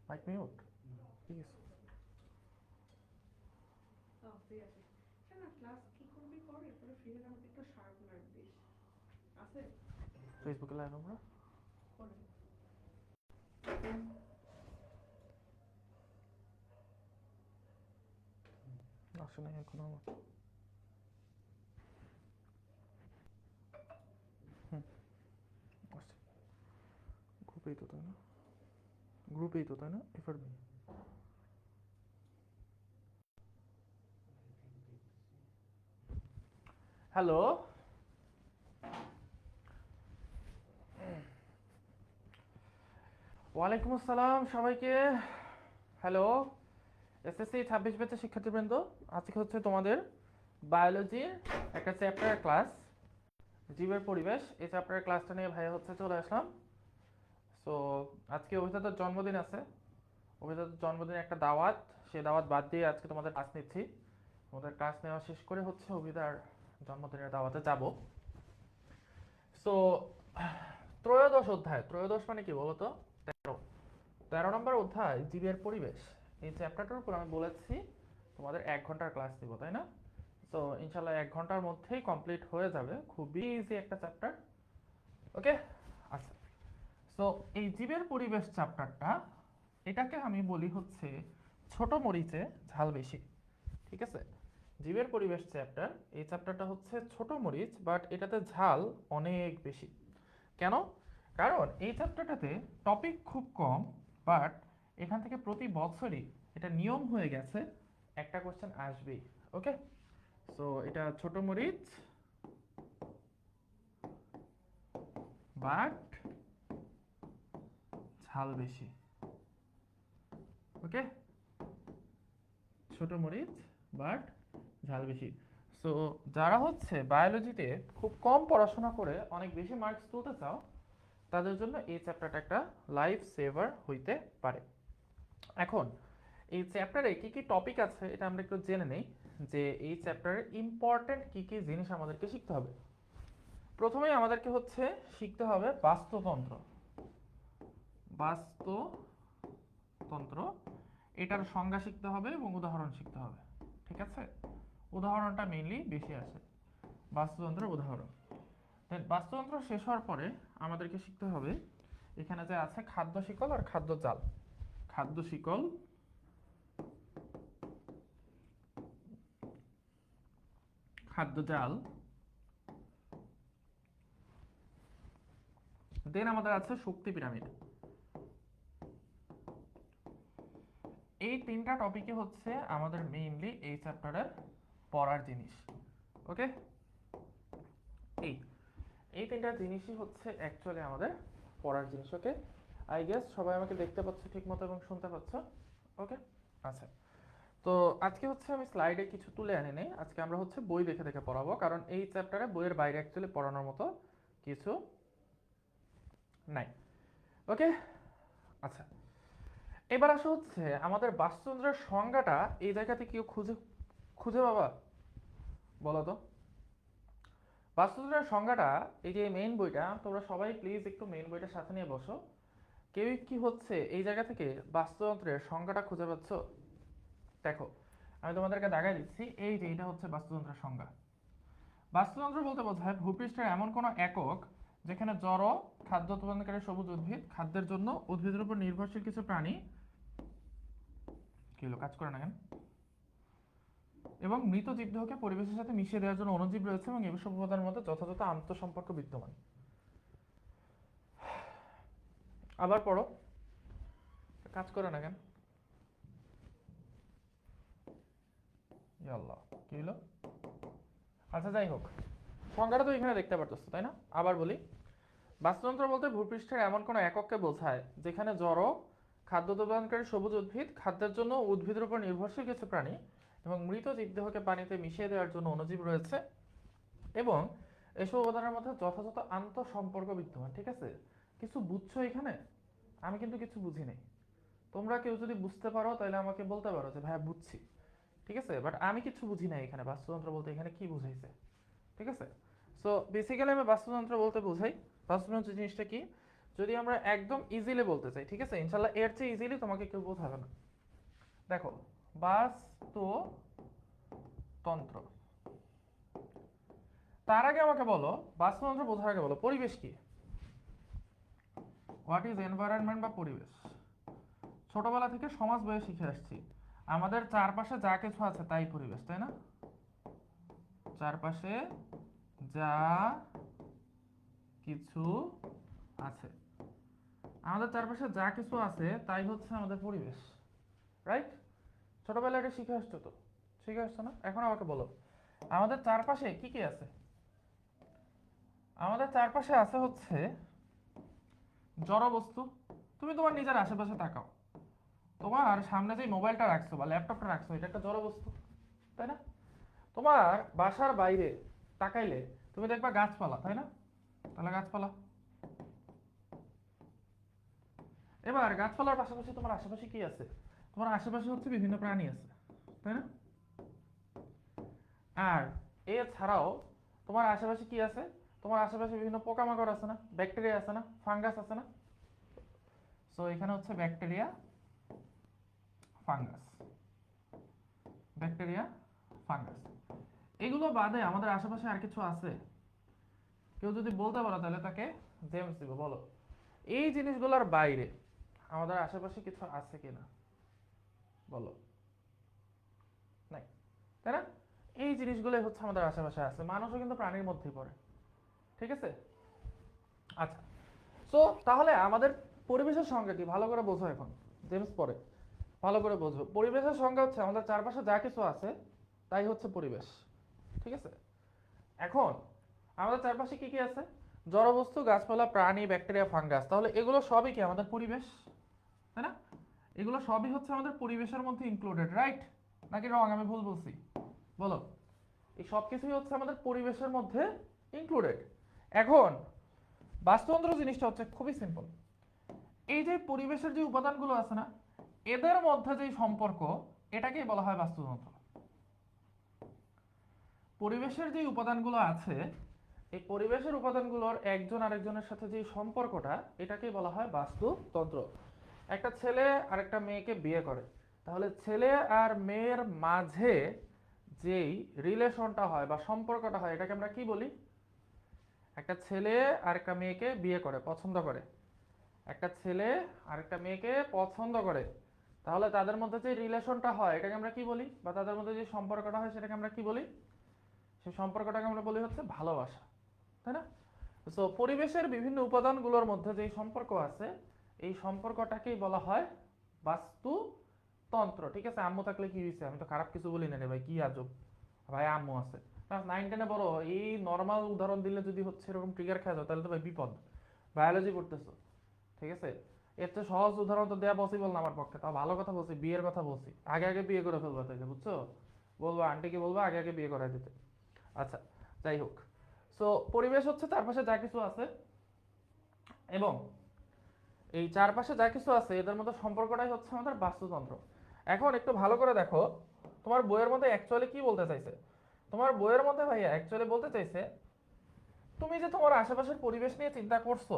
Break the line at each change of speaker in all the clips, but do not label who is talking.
Mic mute ঠিক আছে। ফেসবুকে লাইভ আমরা আসে নাই এখনো আমার। আসছে গ্রুপেই তো, তাই না? গ্রুপেই তো, তাই না? এফআরবি হ্যালো, ওয়ালাইকুম আসসালাম সবাইকে। হ্যালো, এসএসসি 26 ব্যাচের শিক্ষার্থীবৃন্দ, আজকে হচ্ছে তোমাদের বায়োলজির একটা চ্যাপ্টার ক্লাস, জীবের পরিবেশ। এই চ্যাপ্টারের ক্লাসটা নিয়ে ভাইয়া হচ্ছে চলে আসলাম। সো আজকে অভিজাতার জন্মদিন আছে, অভিজাতার জন্মদিনে একটা দাওয়াত, সেই দাওয়াত বাদ দিয়ে আজকে তোমাদের ক্লাস নিচ্ছি। তোমাদের ক্লাস নেওয়া শেষ করে হচ্ছে অভিদার জন্মদিনের দাওয়াতে যাব। সো ত্রয়োদশ অধ্যায়, ত্রয়োদশ মানে কি বলতো? 13, 13 নম্বর অধ্যায় জীবের পরিবেশ। এই চ্যাপ্টারটার উপর আমি বলেছি তোমাদের 1 ঘন্টার ক্লাস দিব, তাই না? সো ইনশাল্লাহ 1 ঘন্টার মধ্যেই কমপ্লিট হয়ে যাবে, খুবই ইজি একটা চ্যাপ্টার। ওকে, আচ্ছা। সো এই জীবের পরিবেশ চ্যাপ্টারটা, এটাকে আমি বলি হচ্ছে ছোট মরিচে ঝাল বেশি, ঠিক আছে? জীবের পরিবেশ চ্যাপ্টার, এই চ্যাপ্টারটা হচ্ছে ছোট মরিচ, বাট এটাতে ঝাল অনেক বেশি। কেন? কারণ এই চ্যাপ্টারটাতে টপিক খুব কম, বাট এখান থেকে প্রতি বছরই এটা নিয়ম হয়ে গেছে একটা কোশ্চেন আসবেই। ওকে, সো এটা ছোট মরিচ, বাট ঝাল বেশি। ওকে, ছোট মরিচ বাট ঝাল বেশি। সো যারা হচ্ছে বায়োলজিতে খুব কম পড়াশোনা করে অনেক বেশি মার্কস তুলতে চাও, তাদের জন্য এই চ্যাপ্টারটা একটা লাইফ সেভার হইতে পারে। এখন এই চ্যাপ্টারে কি কি টপিক আছে এটা আমরা একটু জেনে নেই, যে এই চ্যাপ্টারে ইম্পর্টেন্ট কি কি জিনিস আমাদেরকে শিখতে হবে। প্রথমেই আমাদেরকে হচ্ছে শিখতে হবে বাস্তুতন্ত্র। বাস্তুতন্ত্র, এটার সংজ্ঞা শিখতে হবে এবং উদাহরণ শিখতে হবে, ঠিক আছে? উদাহরণটা মেইনলি বেশি আসে, বাস্তুতন্ত্রের উদাহরণ। দেন বাস্তুতন্ত্র শেষ হওয়ার পরে আমাদেরকে শিখতে হবে এখানে যে আছে খাদ্য শিকল আর খাদ্য জাল। খাদ্য শিকল, খাদ্য জাল, দেন আমাদের আছে শক্তি পিরামিড। এই তিনটা টপিকে হচ্ছে আমাদের মেইনলি এই চ্যাপ্টারের পড়ার জিনিস। ওকে, এই এই তিনটা জিনিসই হচ্ছে অ্যাকচুয়ালি আমাদের পড়ার জিনিস। ওকে, আই গেস সবাই আমাকে দেখতে পাচ্ছ ঠিক মতো এবং শুনতে পাচ্ছ? ওকে, আচ্ছা। তো আজকে হচ্ছে আমি স্লাইডে কিছু তুলে আনি নেই, আজকে আমরা হচ্ছে বই দেখে দেখে পড়াবো, কারণ এই চ্যাপ্টারে বইয়ের বাইরে অ্যাকচুয়ালি পড়ানোর মতো কিছু নাই। ওকে, আচ্ছা। এবার আসা হচ্ছে আমাদের বাস্তুতন্ত্রের সংজ্ঞাটা এই জায়গাতে কেউ খুঁজে খুঁজে পাবা? বলো তো বাস্তুতন্ত্রের সংজ্ঞাটা। এই যে মেইন বইটা, তোমরা সবাই প্লিজ একটু মেইন বইটার সাথে নিয়ে বসো। কেউই কি হচ্ছে এই জায়গা থেকে বাস্তুতন্ত্রের সংজ্ঞাটা খুঁজে পাচ্ছ? দেখো, আমি তোমাদেরকে দেখাই দিচ্ছি, এই যে এটা হচ্ছে বাস্তুতন্ত্রের সংজ্ঞা। বাস্তুতন্ত্র বলতে বোঝায় ভূপৃষ্ঠের এমন কোনো একক যেখানে জড়, খাদ্য উৎপাদনকারী সবুজ উদ্ভিদ, খাদ্যের জন্য উদ্ভিদের উপর নির্ভরশীল কিছু প্রাণী, কি হলো কাজ করে না কেন, এবং মৃত জীবদেহকে পরিবেশের সাথে মিশিয়ে দেওয়ার জন্য অণুজীব রয়েছে এবং এসব উপাদানের মধ্যে যথাযথ আন্তঃসম্পর্ক বিদ্যমান। আবার পড়ো, কাজ করে না কেন, আল্লাহ কি হলো? আচ্ছা যাই হোক, সংজ্ঞাটা তো এখানে দেখতে পারতেছো, তাই না? আবার বলি, বাস্তুতন্ত্র বলতে ভূপৃষ্ঠের এমন কোনো একককে বোঝায় যেখানে জড়, খাদ্য উৎপাদনকারী সবুজ উদ্ভিদ, খাদ্যের জন্য উদ্ভিদের উপর নির্ভরশীল কিছু প্রাণী এবং মৃত জীবদেহকে পানিতে মিশিয়ে দেওয়ার জন্য অণুজীব রয়েছে এবং এসব উপাদানের মধ্যে যথাযথ আন্তঃসম্পর্ক বিদ্যমান। ঠিক আছে, কিছু বুঝছো এখানে? আমি কিন্তু কিছু বুঝি নাই। তোমরা কেউ যদি বুঝতে পারো তাহলে আমাকে বলতে পারো যে ভাইয়া বুঝছি, ঠিক আছে? বাট আমি কিছু বুঝি না এখানে বাস্তুতন্ত্র বলতে এখানে কি বুঝাইছে, ঠিক আছে? সো বেসিক্যালি আমি বাস্তুতন্ত্র বলতে বোঝাই, বাস্তুতন্ত্র জিনিসটা কি? যদি আমরা একদম ইজিলি বলতে চাই, ঠিক আছে, ইনশাল্লাহ এর চেয়ে ইজিলি তোমাকে কেউ বোঝাবে না। দেখো, বাস্তুতন্ত্র, তার আগে আমাকে বলো, বাস্তুতন্ত্র বোঝার আগে বলো পরিবেশ কি? হোয়াট ইজ এনভায়রনমেন্ট বা পরিবেশ? ছোটবেলা থেকে সমাজ বইয়ে শিখে আসছি আমাদের চারপাশে যা কিছু আছে তাই পরিবেশ, তাই না? চারপাশে যা কিছু আছে, আমাদের চারপাশে যা কিছু আছে তাই হচ্ছে আমাদের পরিবেশ, রাইট? ছোটবেলায় এটা শিখে আসছো তো, শিখে আসছো না? এখন আমাকে বলো আমাদের চারপাশে কি কি আছে? আমাদের চারপাশে আছে হচ্ছে জড় বস্তু। তুমি তোমার নিজের আশেপাশে তাকাও, তোমার সামনে যে মোবাইলটা রাখছো বা ল্যাপটপটা রাখছো, এটা একটা জড় বস্তু, তাই না? তোমার বাসার বাইরে তাকাইলে তুমি দেখবা গাছপালা, তাই না? তাহলে গাছপালা। এবার গাছপালার পাশাপাশি তোমার আশেপাশে কি আছে? তোমার আশেপাশে হচ্ছে বিভিন্ন প্রাণী আছে, তাই না? আর এছাড়াও তোমার আশেপাশে কি আছে? তোমার আশেপাশে বিভিন্ন পোকামাকড় আছে না, ব্যাকটেরিয়া আছে না, ফাঙ্গাস আছে না? সো এখানে হচ্ছে ব্যাকটেরিয়া, ফাঙ্গাস, ব্যাকটেরিয়া, ফাঙ্গাস। এগুলো বাদে আমাদের আশেপাশে আর কিছু আছে? কেউ যদি বলতে পারো তাহলে তাকে জেমস দিব। বলো, এই জিনিসগুলোর বাইরে আমাদের আশেপাশে কিছু আছে কিনা? বলো। নাই, তাই না? এই জিনিসগুলোই হচ্ছে আমাদের আশেপাশে আছে। মানুষও কিন্তু প্রাণীর মধ্যেই পড়ে, ঠিক আছে? আচ্ছা, সো তাহলে আমাদের পরিবেশের সংজ্ঞা কি ভালো করে বোঝো এখন, জেমস পরে ভালো করে বোঝো। পরিবেশের সংজ্ঞা হচ্ছে আমাদের চারপাশে যা কিছু আছে তাই হচ্ছে পরিবেশ, ঠিক আছে? এখন আমাদের চারপাশে কি কি আছে? জড়বস্তু, গাছপালা, প্রাণী, ব্যাকটেরিয়া, ফাঙ্গাস। তাহলে এগুলো সবই কি আমাদের পরিবেশ, তাই না? এগুলো সবই হচ্ছে আমাদের পরিবেশের মধ্যে ইনক্লুডেড, রাইট? নাকি রং, আমি ভুল বলছি? বলো, এই সব কিছুই হচ্ছে আমাদের পরিবেশের মধ্যে ইনক্লুডেড। এখন বাস্তুতন্ত্র জিনিসটা হচ্ছে খুবই সিম্পল। এই যে পরিবেশের যে উপাদানগুলো আছে না, এদের মধ্যে যে সম্পর্ক, এটাকেই বলা হয় বাস্তুতন্ত্র। পরিবেশের যে উপাদানগুলো আছে, এই পরিবেশের উপাদানগুলোর একজন আরেকজনের সাথে যে সম্পর্কটা, এটাকেই বলা হয় বাস্তুতন্ত্র। একটা ছেলে আর একটা মেয়েকে বিয়ে করে, তাহলে ছেলে আর মেয়ের মাঝে যেই রিলেশনটা হয় বা সম্পর্কটা হয়, এটাকে আমরা কি বলি? একটা ছেলে আর একটা মেয়েকে বিয়ে করে, পছন্দ করে, একটা ছেলে আর একটা মেয়েকে পছন্দ করে, তাহলে তাদের মধ্যে যে রিলেশনটা হয় এটাকে আমরা কি বলি? বা তাদের মধ্যে যে সম্পর্কটা হয় সেটাকে আমরা কি বলি? সেই সম্পর্কটাকে আমরা বলি হচ্ছে ভালোবাসা, তাই না? তো পরিবেশের বিভিন্ন উপাদানগুলোর মধ্যে যে সম্পর্ক আছে, এই সম্পর্কটাকেই বলা হয় বাস্তুতন্ত্র, ঠিক আছে? আম্মু থাকলে কি হয়েছে, আমি তো খারাপ কিছু বলি না রে ভাই, কি আজব ভাই, আম্মু আছে। ক্লাস 9-10-এ বড়, এই নর্মাল উদাহরণ দিলে যদি হচ্ছে এরকম ট্রিগার খেয়ে যাও তাহলে তো ভাই বিপদ। বায়োলজি পড়তেছো, ঠিক আছে? এর চেয়ে সহজ উদাহরণ তো দেওয়া পসিবল না আমার পক্ষে। তাও ভালো কথা বলছি, বিয়ের কথা বলছি, আগে আগে বিয়ে করে ফেলবা তাইলে, বুঝছো? বলবো আন্টিকে, বলবো আগে আগে বিয়ে করাই দিতে। আচ্ছা, যাই হোক। সো পরিবেশ হচ্ছে চারপাশে যা কিছু আছে, এবং এই চারপাশে যা কিছু আছে এদের মধ্যে সম্পর্কটাই হচ্ছে আমাদের বাস্তুতন্ত্র। এখন একটু ভালো করে দেখো, তোমার বইয়ের মধ্যে অ্যাকচুয়ালি কি বলতে চাইছে? তোমার বইয়ের মধ্যে ভাইয়া অ্যাকচুয়ালি বলতে চাইছে, তুমি যে তোমার আশেপাশের পরিবেশ নিয়ে চিন্তা করছো,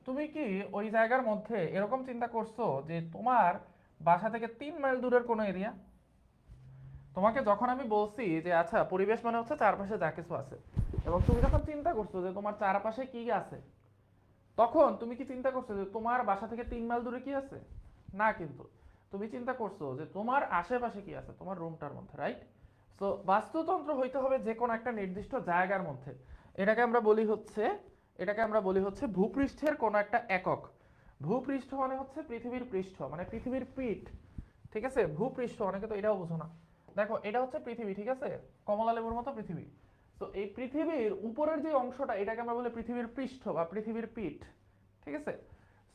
তুমি কি ওই জায়গার মধ্যে এরকম চিন্তা করছো যে তোমার বাসা থেকে 3 মাইল দূরের কোনো এরিয়া? তোমাকে যখন আমি বলছি যে আচ্ছা পরিবেশ মানে হচ্ছে চারপাশে যা কিছু আছে, এবং তুমি যখন চিন্তা করছো যে তোমার চারপাশে কি আছে, তখন তুমি কি চিন্তা করছো যে তোমার বাসা থেকে 3 মাইল দূরে কি আছে? না, কিন্তু তুমি চিন্তা করছো যে তোমার আশেপাশে কি আছে, তোমার রুমটার মধ্যে, রাইট? সো বাস্তুতন্ত্র হইতে হবে যে কোনো একটা নির্দিষ্ট জায়গার মধ্যে। এটাকে আমরা বলি হচ্ছে, এটাকে আমরা বলি হচ্ছে ভূপৃষ্ঠের কোনো একটা একক। ভূপৃষ্ঠ মানে হচ্ছে পৃথিবীর পৃষ্ঠ, মানে পৃথিবীর পিঠ, ঠিক আছে? ভূপৃষ্ঠ, অনেকে তো এটাও বোঝো না। দেখো, এটা হচ্ছে পৃথিবী, ঠিক আছে? কমলা লেবুর মতো পৃথিবী। তো এই পৃথিবীর উপরের যে অংশটা, এটাকে আমরা বলি পৃথিবীর পৃষ্ঠ বা পৃথিবীর পিঠ, ঠিক আছে?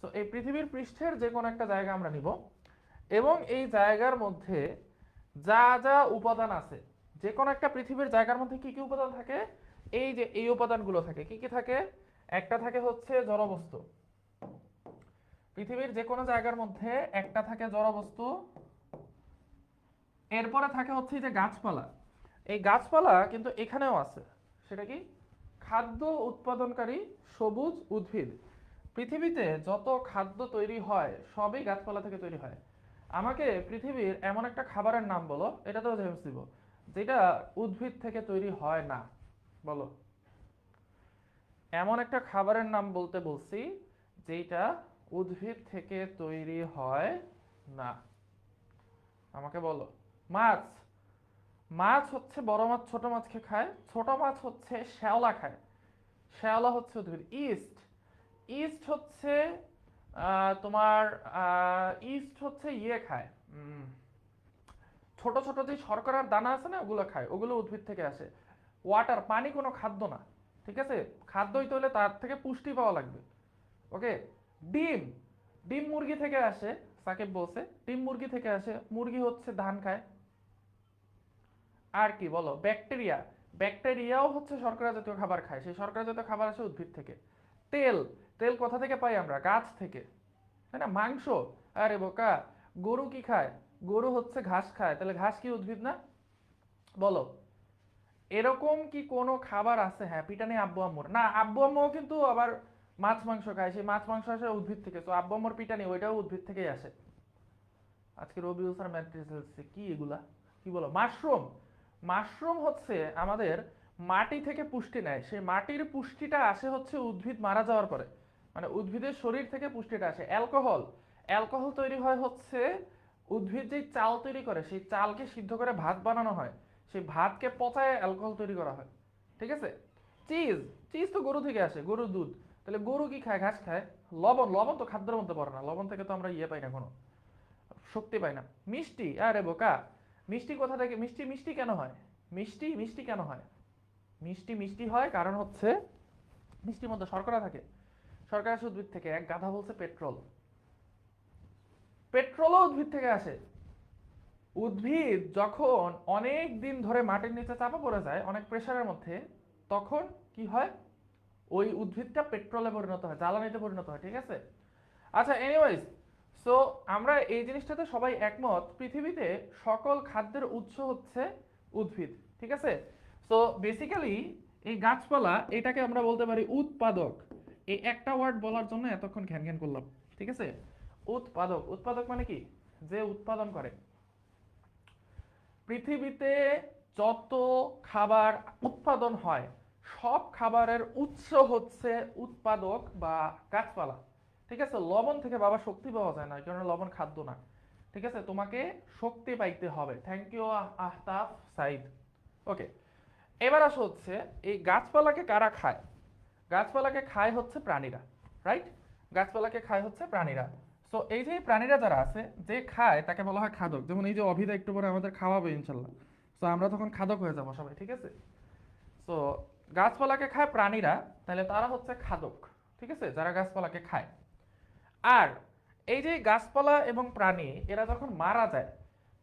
তো এই পৃথিবীর পৃষ্ঠের যে কোনো একটা জায়গা আমরা নিব, এবং এই জায়গার মধ্যে যা যা উপাদান আছে, যে কোনো একটা পৃথিবীর জায়গার মধ্যে কি কি উপাদান থাকে, এই যে এই উপাদানগুলো থাকে, কি কি থাকে? একটা থাকে হচ্ছে জড়বস্তু, পৃথিবীর যে কোনো জায়গার মধ্যে একটা থাকে জড়বস্তু। এরপরে থাকে হচ্ছে এই যে গাছপালা, এই গাছপালা কিন্তু এখানেও আছে। সেটা কি? খাদ্য উৎপাদনকারী সবুজ উদ্ভিদ। পৃথিবীতে যত খাদ্য তৈরি হয় সবই গাছপালা থেকে তৈরি হয়। আমাকে পৃথিবীর এমন একটা খাবারের নাম বলো, এটাতেও জেমস দিব, যেটা উদ্ভিদ থেকে তৈরি হয় না। বলো, এমন একটা খাবারের নাম বলতে বলছি যেটা উদ্ভিদ থেকে তৈরি হয় না। আমাকে বলো। মাছ। মাছ হচ্ছে বড় মাছ ছোট মাছকে খায়, ছোট মাছ হচ্ছে শ্যাওলা খায়, শ্যাওলা হচ্ছে উদ্ভিদ। ইস্ট। ইস্ট হচ্ছে তোমার ইস্ট হচ্ছে ইয়ে খায়, ছোট ছোট যে শর্করার দানা আছে না ওগুলো খায়, ওগুলো উদ্ভিদ থেকে আসে। ওয়াটার, পানি কোনো খাদ্য না, ঠিক আছে? খাদ্য হইতে হলে তার থেকে পুষ্টি পাওয়া লাগবে। ওকে। ডিম। ডিম মুরগি থেকে আসে, সাকিব বলছে ডিম মুরগি থেকে আসে, মুরগি হচ্ছে ধান খায়। আর কি বলো? ব্যাকটেরিয়া। ব্যাকটেরিয়াও হচ্ছে শর্করা জাতীয় খাবার খায়, সেই শর্করা জাতীয় খাবার আসে উদ্ভিদ থেকে। তেল। তেল কোথা থেকে পাই আমরা? গাছ থেকে, তাই না? মাংস। আরে বোকা, গরু কি খায়? গরু হচ্ছে ঘাস খায়, তাহলে ঘাস কি উদ্ভিদ না? বলো। এরকম কি কোনো খাবার আছে? হ্যাঁ, পিটানি আব্বু আম্মুর না, আব্বু আম্মুও কিন্তু আবার মাছ মাংস খায়, সেই মাছ মাংস আসে উদ্ভিদ থেকে, তো আব্বু আম্মুর পিটানি ওইটাও উদ্ভিদ থেকেই আসে। আজকে রবিউল স্যার ম্যাট্রিক্স কি এগুলা? কি বলো? মাশরুম। মাশরুম হচ্ছে আমাদের মাটি থেকে পুষ্টি নেয়, সেই মাটির পুষ্টিটা আসে হচ্ছে উদ্ভিদ মারা যাওয়ার পরে, মানে উদ্ভিদের শরীর থেকে পুষ্টিটা আসে। অ্যালকোহল। অ্যালকোহল তৈরি হয় হচ্ছে উদ্ভিদ যেই চাল তৈরি করে, সেই চালকে সিদ্ধ করে ভাত বানানো হয়, সেই ভাতকে পচায় অ্যালকোহল তৈরি করা হয়, ঠিক আছে? চিজ। চিজ তো গরু থেকে আসে, গরুর দুধ। তাহলে গরু কি খায়? ঘাস খায়। লবণ। লবণ তো খাদ্যের মধ্যে পড়ে না, লবণ থেকে তো আমরা ইয়ে পাই না, কোনো শক্তি পাই না। মিষ্টি। আরে বোকা, মিষ্টি কোথা থেকে? মিষ্টি মিষ্টি কেন হয়? মিষ্টি মিষ্টি কেন হয়? মিষ্টি মিষ্টি হয় কারণ হচ্ছে মিষ্টির মধ্যে শর্করা থাকে, শর্করা আসে উদ্ভিদ থেকে। এক গাধা বলছে পেট্রোল। পেট্রোলও উদ্ভিদ থেকে আসে। উদ্ভিদ যখন অনেক দিন ধরে মাটির নিচে চাপা পড়ে যায় অনেক প্রেসারের মধ্যে, তখন কি হয়? ওই উদ্ভিদটা পেট্রোলে পরিণত হয়, জ্বালানিতে পরিণত হয়, ঠিক আছে? আচ্ছা, এনিওয়েজ, সো আমরা এই জিনিসটাতে সবাই একমত, পৃথিবীতে সকল খাদ্যের উৎস হচ্ছে উদ্ভিদ, ঠিক আছে? সো বেসিক্যালি এই গাছপালা এটাকে আমরা বলতে পারি উৎপাদক। এই একটা ওয়ার্ড বলার জন্য এতক্ষণ ঘ্যান ঘ্যান করলাম, ঠিক আছে? উৎপাদক। উৎপাদক মানে কি? যে উৎপাদন করে। পৃথিবীতে যত খাবার উৎপাদন হয় সব খাবারের উৎস হচ্ছে উৎপাদক বা গাছপালা, ঠিক আছে? লবণ থেকে বাবা শক্তি পাওয়া যায় না, এই কারণে লবণ খাদ্য না, ঠিক আছে? তোমাকে শক্তি পাইতে হবে। Thank you Ahtaf Saeed. Okay, এবার আসো হচ্ছে এই গাছপালাকে কারা খায়? গাছপালাকে খায় হচ্ছে প্রাণীরা, রাইট? গাছপালাকে খায় হচ্ছে প্রাণীরা। সো এই যে প্রাণীরা যারা আছে যে খায় তাকে বলা হয় খাদক। যেমন এই যে অভিদা একটু পরে আমাদের খাওয়াবে ইনশাল্লাহ, সো আমরা তখন খাদক হয়ে যাবো সবাই, ঠিক আছে? সো গাছপালাকে খায় প্রাণীরা, তাহলে তারা হচ্ছে খাদক, ঠিক আছে, যারা গাছপালাকে খায়। আর এই যে গাছপালা এবং প্রাণী এরা যখন মারা যায়,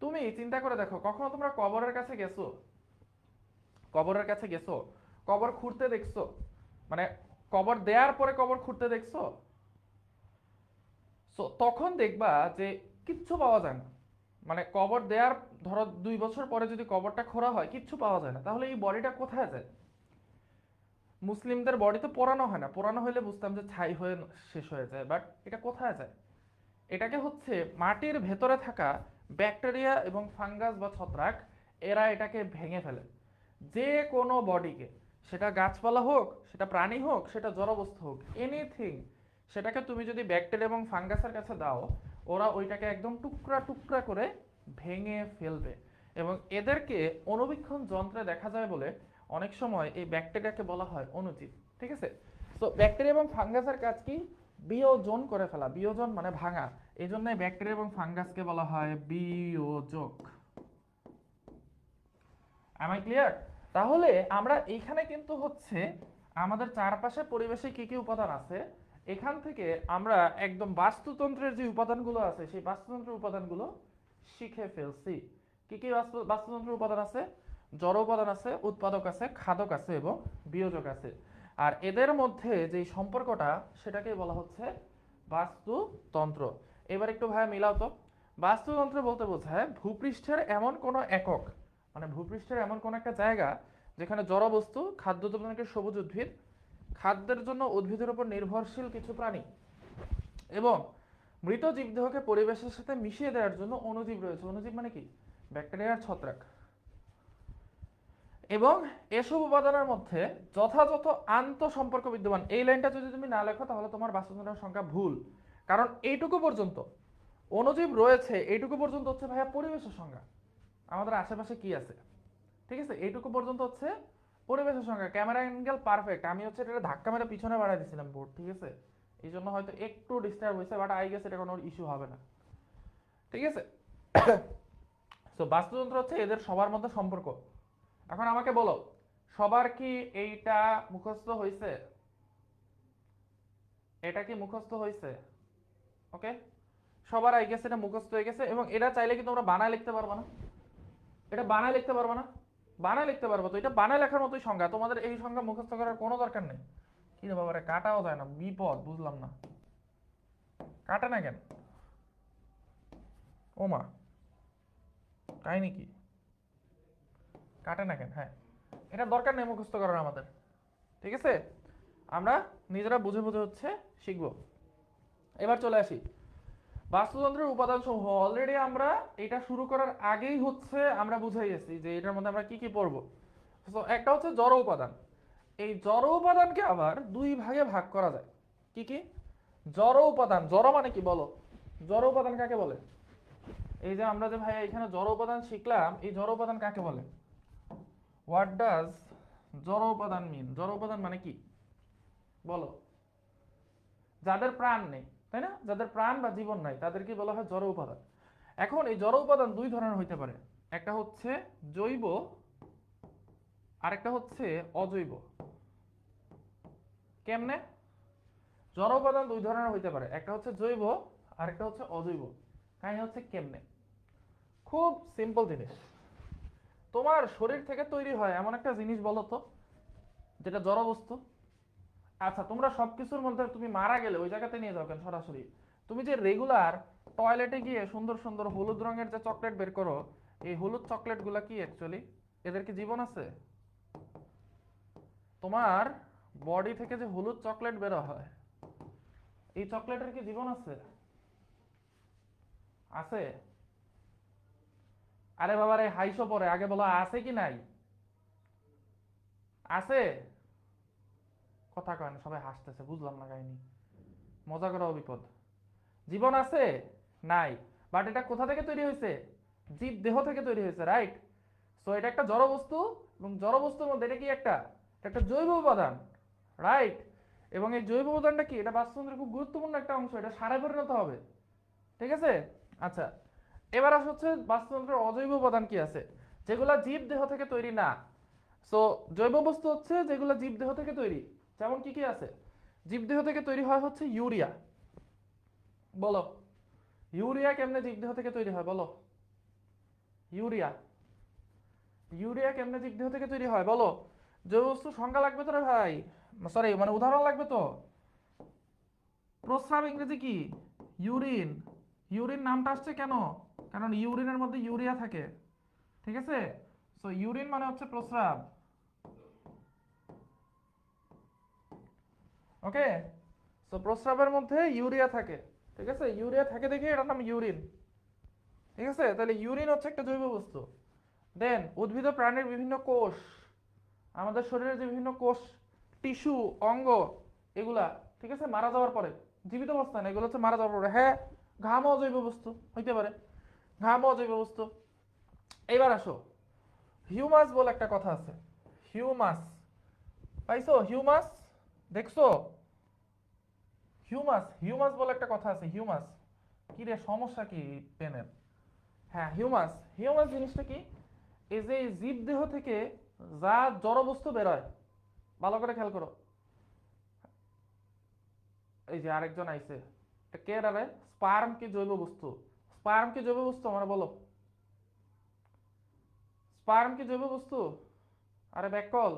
তুমি চিন্তা করে দেখো, কখনো তোমরা কবরের কাছে গেছো? কবরের কাছে গেছো? কবর খুঁড়তে দেখছো? মানে কবর দেওয়ার পরে কবর খুঁড়তে দেখছো? সো তখন দেখবা যে কিচ্ছু পাওয়া যায় না। মানে কবর দেওয়ার ধরো 2 বছর পরে যদি কবরটা খোঁড়া হয় কিচ্ছু পাওয়া যায় না, তাহলে এই বডিটা কোথায় যায়? মুসলিমদের বডি তো পোড়ানো হয় না, পোড়ানো হলে বুঝতাম যে ছাই হয়ে শেষ হয়ে যায়, বাট এটা কোথায় যায়? এটাকে হচ্ছে মাটির ভেতরে থাকা ব্যাকটেরিয়া এবং ফাঙ্গাস বা ছত্রাক, এরা এটাকে ভেঙে ফেলে। যে কোনো বডিকে, সেটা গাছপালা হোক, সেটা প্রাণী হোক, সেটা জড়বস্তু হোক, এনিথিং, সেটাকে তুমি যদি ব্যাকটেরিয়া এবং ফাঙ্গাসের কাছে দাও, ওরা ওইটাকে একদম টুকরা টুকরা করে ভেঙে ফেলবে। এবং এদেরকে অণুবীক্ষণ যন্ত্রে দেখা যায় বলে অনেক সময় এই ব্যাকটেরিয়াকে বলা হয় অণুজীব, ঠিক আছে? তো ব্যাকটেরিয়া এবং ফাঙ্গাসের কাজ কি? বিয়োজন করে ফেলা। বিয়োজন মানে ভাঙা, এই জন্য ব্যাকটেরিয়া এবং ফাঙ্গাসকে বলা হয় বিয়োজক। am I clear? তাহলে আমরা এইখানে কিন্তু হচ্ছে আমাদের চারপাশে পরিবেশে কি কি উপাদান আছে, এখান থেকে আমরা একদম বাস্তুতন্ত্রের যে উপাদানগুলো আছে সেই বাস্তুতন্ত্রের উপাদানগুলো শিখে ফেলছি। কি কি বাস্তুতন্ত্রের উপাদান আছে? জড় উপাদান আছে, উৎপাদক আছে, খাদক আছে এবং বিয়োজক আছে। আর এদের মধ্যে যে সম্পর্কটা সেটাকে বলা হচ্ছে বাস্তুতন্ত্র। এবার একটু ভাই মিলাও তো। বাস্তুতন্ত্র বলতে বোঝায় ভূপৃষ্ঠের এমন কোনো একক, মানে ভূপৃষ্ঠের এমন কোন একটা জায়গা যেখানে জড়বস্তু, খাদ্য উৎপাদনকারী সবুজ উদ্ভিদ, খাদ্যের জন্য উদ্ভিদের উপর নির্ভরশীল কিছু প্রাণী এবং মৃত জীবদেহকে পরিবেশের সাথে মিশিয়ে দেওয়ার জন্য অণুজীব রয়েছে। অণুজীব মানে কি? ব্যাকটেরিয়ার ছত্রাক। এবং এসব উপাদানের মধ্যে যথাযথ আন্তঃসম্পর্ক বিদ্যমান। এই লাইনটা যদি তুমি না লেখো তাহলে তোমার বাস্তুতন্ত্রের সংখ্যা ভুল। কারণ এইটুকু পর্যন্ত অণুজীব রয়েছে, এইটুকু পর্যন্ত হচ্ছে ভাইয়া পরিবেশের সংজ্ঞা, আমাদের আশেপাশে কি আছে। ঠিক আছে, এইটুকু পর্যন্ত হচ্ছে পরিবেশের সংখ্যা। Camera angle perfect. আমি হচ্ছে এটা ধাক্কা মেরে পিছনে বাড়াই দিয়েছিলাম বোর্ড, ঠিক আছে, এই জন্য হয়তো একটু ডিস্টার্ব হয়েছে, বাট আই গেস এটা কোনো ইস্যু হবে না। ঠিক আছে, তো বাস্তুতন্ত্র হচ্ছে এদের সবার মধ্যে সম্পর্ক। এখন আমাকে বলো, সবার কি এইটা মুখস্থ হয়েছে? এটা কি মুখস্থ হয়েছে? ওকে, সবার আই গেস এটা মুখস্থ হয়ে গেছে। এবং এটা চাইলে কি তোমরা বানায় লিখতে পারবে না? এটা বানায় লিখতে পারবে না? বানায় লিখতে পারবো তো, এটা বানায় লেখার মতোই সংজ্ঞা। তোমাদের এই সংজ্ঞা মুখস্থ করার কোনো দরকার নেই। কি রে বাবারে, কাটাও যায় না, বিপদ, বুঝলাম না, কাটে না কেন? ও মা, কাহিনী কি? কাটে না কেন? হ্যাঁ, এটা দরকার নেই মুখস্থ করার আমাদের। ঠিক আছে, আমরা নিজেরা বুঝে বুঝে হচ্ছে শিখবো। এবার চলে আসি বাস্তুতন্ত্রের উপাদান সমূহ। অলরেডি আমরা এটা শুরু করার আগেই হচ্ছে আমরা বুঝাই গেছি যে এটার মধ্যে আমরা কি কি পড়বো। তো একটা হচ্ছে জড় উপাদান। এই জড় উপাদানকে আবার দুই ভাগে ভাগ করা যায়। কি কি? জড় উপাদান। জড় মানে কি বলো? জড় উপাদান কাকে বলে? এই যে আমরা যে ভাই এখানে জড় উপাদান শিখলাম, এই জড় উপাদান কাকে বলে? হোয়াট ডাজ জড় উপাদান মিন? জড় উপাদান মানে কি বলো? যাদের প্রাণ নেই, তাই না, যাদের প্রাণ বা জীবন নাই তাদেরকে বলা হয় জড় উপাদান। এখন এই জড় উপাদান দুই ধরনের হইতে পারে। একটা হচ্ছে জৈব, আরেকটা হচ্ছে অজৈব। কেমনে? জড় উপাদান দুই ধরনের হইতে পারে, একটা হচ্ছে জৈব, আরেকটা হচ্ছে অজৈব। কাহিনী হচ্ছে কেমনে? খুব সিম্পল জিনিস। তোমার শরীর থেকে তৈরি হয় এমন একটা জিনিস বলো তো, যেটা জড় বস্তু। আচ্ছা, তোমরা সবকিছুর মধ্যে তুমি মারা গেলে ওই জায়গাতে নিয়ে যাও কেন সরাসরি? তুমি যে রেগুলার টয়লেটে গিয়ে সুন্দর সুন্দর হলুদ রঙের যে চকলেট বের করো, এই হলুদ চকলেট গুলা কি অ্যাকচুয়ালি, এদের কি জীবন আছে? তোমার বডি থেকে যে হলুদ চকলেট বের হয়, এই চকলেটের কি জীবন আছে? আছে? আরে বাবা রে, হাইসো পরে, আগে বলো আছে কি নাই? আছে? কথা কয় না, সবাই হাসতেছে, বুঝলাম না কাহিনী। মজা করাও বিপদ। জীবন আছে? নাই। বাট এটা কোথা থেকে তৈরি হয়েছে? জীব দেহ থেকে তৈরি হয়েছে, রাইট? সো এটা একটা জড় বস্তু, এবং জড় বস্তুর মধ্যে এটা কি এটা একটা জৈব উপাদান, রাইট? এবং এই জৈব উপাদানটা কি? এটা বাস্তুতন্ত্রের খুব গুরুত্বপূর্ণ একটা অংশ, এটা সারে পরিণত হবে। ঠিক আছে, আচ্ছা, এবার আসা হচ্ছে বাস্তুতন্ত্রের অজৈব উপাদান কি আছে, যেগুলা জীব দেহ থেকে তৈরি না। সো জৈব বস্তু হচ্ছে যেগুলো জীব দেহ থেকে তৈরি। যেমন কি কি আছে? জীব দেহ থেকে তৈরি হয় হচ্ছে ইউরিয়া। বলো, ইউরিয়া কেমনে জীবদেহ থেকে তৈরি হয় বলো? ইউরিয়া, ইউরিয়া কেমনে জীবদেহ থেকে তৈরি হয় বলো? জৈব বস্তু সংজ্ঞা লাগবে তো রে ভাই, সরি মানে উদাহরণ লাগবে তো। প্রস্রাব ইংরেজি কি? ইউরিন। ইউরিন নামটা আসছে কেন? কারণ ইউরিনের মধ্যে ইউরিয়া থাকে। ঠিক আছে, সো ইউরিন মানে হচ্ছে প্রস্রাব। ওকে, সো প্রস্রাবের মধ্যে ইউরিয়া থাকে। ঠিক আছে, ইউরিয়া থাকে দেখে এটার নাম ইউরিন। ঠিক আছে, তাহলে ইউরিন হচ্ছে একটা জৈব বস্তু। দেন উদ্ভিদ ও প্রাণীর বিভিন্ন কোষ, আমাদের শরীরের যে বিভিন্ন কোষ, টিস্যু, অঙ্গ, এগুলা, ঠিক আছে, মারা যাওয়ার পরে, জীবিত অবস্থায় না, এগুলো হচ্ছে মারা যাওয়ার পরে, হ্যাঁ, ঘামও জৈব বস্তু হইতে পারে, ঘামও জৈব বস্তু। এবার আসো, হিউমাস বলে একটা কথা আছে। হিউমাস পাইছো? হিউমাস দেখছো? হিউমাস, হিউমাস বলে একটা কথা আছে, হিউমাস। কি রে, সমস্যা কি পেনের? হ্যাঁ, হিউমাস। হিউমাস জিনিসটা কি? এই যে জীব দেহ থেকে যা জড় বস্তু বেরোয়, ভালো করে খেয়াল করো। এই যে আরেকজন আইছে, এটা কে রে? স্পার্ম কি জৈব বস্তু? স্পার্ম কি জৈব বস্তু আমার বলো? স্পার্ম কি জৈব বস্তু? আরে ব্যাককল,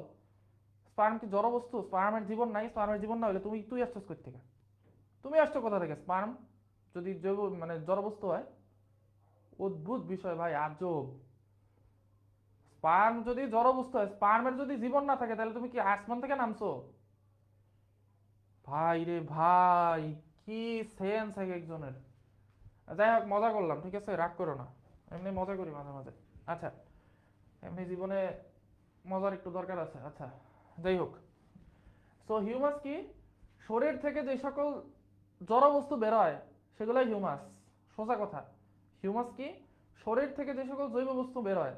স্পার্ম কি জড় বস্তু? স্পার্মের জীবন নাই, স্পার্মের জীবন না হলে তুই আসছিস কই থেকে? তুমি আসছো কোথা থেকে? স্পার্ম যদি জৈব মানে জড় বস্তু হয়? অদ্ভুত বিষয় ভাই, আজব। স্পার্ম যদি জড় বস্তু হয়, স্পার্মের যদি জীবন না থাকে, তাহলে তুমি কি আসমান থেকে নামছো? ভাই রে ভাই, কি সেন্স এক একজনের। যাই হোক, মজা করলাম, ঠিক আছে, রাগ করো না, এমনি মজা করি মাঝে মাঝে। আচ্ছা, এমনি জীবনে মজার একটু দরকার আছে। আচ্ছা, যাই হোক, সো হিউমাস কি? শরীর থেকে যে সকল জড় বস্তু বের হয় সেগুলোই হিউমাস। সোজা কথা, হিউমাস কি? শরীর থেকে যে সকল জৈব বস্তু বের হয়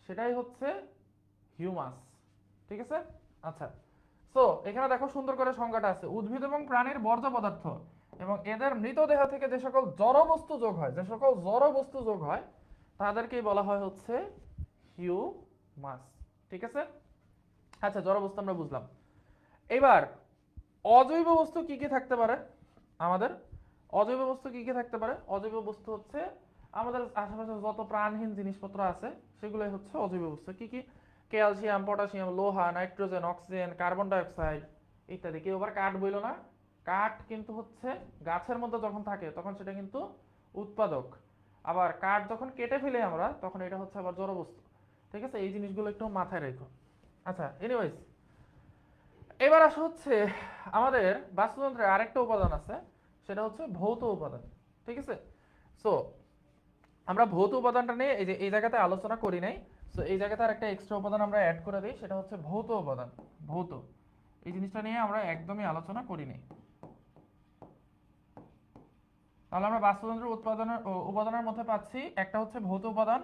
সেটাই হচ্ছে হিউমাস, ঠিক আছে। আচ্ছা, সো এখানে দেখো সুন্দর করে সংজ্ঞাটা আছে, উদ্ভিদ এবং প্রাণীর বর্জ্য পদার্থ এবং এদের মৃতদেহ থেকে যে সকল জড় বস্তু যোগ হয়, যে সকল জড় বস্তু যোগ হয় তাদেরকেই বলা হয় হচ্ছে হিউমাস, ঠিক আছে। আচ্ছা, জড় বস্তু আমরা বুঝলাম। এবার অজৈব বস্তু কি কি থাকতে পারে আমাদের? অজৈব বস্তু কি কি থাকতে পারে? অজৈব বস্তু হচ্ছে আমাদের আশেপাশে যত প্রাণহীন জিনিসপত্র আছে সেগুলোই হচ্ছে অজৈব বস্তু। কি কি? ক্যালসিয়াম, পটাশিয়াম, লোহা, নাইট্রোজেন, অক্সিজেন, কার্বন ডাইঅক্সাইড ইত্যাদি। কেউ আবার কাঠ বইল না, কাঠ কিন্তু হচ্ছে গাছের মধ্যে যখন থাকে তখন সেটা কিন্তু উৎপাদক, আবার কাঠ যখন কেটে ফেলি আমরা তখন এটা হচ্ছে আবার জড় বস্তু, ঠিক আছে। এই জিনিসগুলো একটু মাথায় রেখো। আচ্ছা, এনিওয়েজ, এবার আসা হচ্ছে আমাদের বাস্তুতন্ত্রের আরেকটা উপাদান আছে, সেটা হচ্ছে ভৌত উপাদান, ঠিক আছে। সো আমরা ভৌত উপাদানটা নিয়ে এই যে এই জায়গাতে আলোচনা করি নাই, সো এই জায়গাতে আরেকটা এক্সট্রা উপাদান আমরা অ্যাড করে দিই, সেটা হচ্ছে ভৌত উপাদান। ভৌত, এই জিনিসটা নিয়ে আমরা একদমই আলোচনা করি নাই। তাহলে আমরা বাস্তুতন্ত্রের উপাদানের মধ্যে পাচ্ছি একটা হচ্ছে ভৌত উপাদান,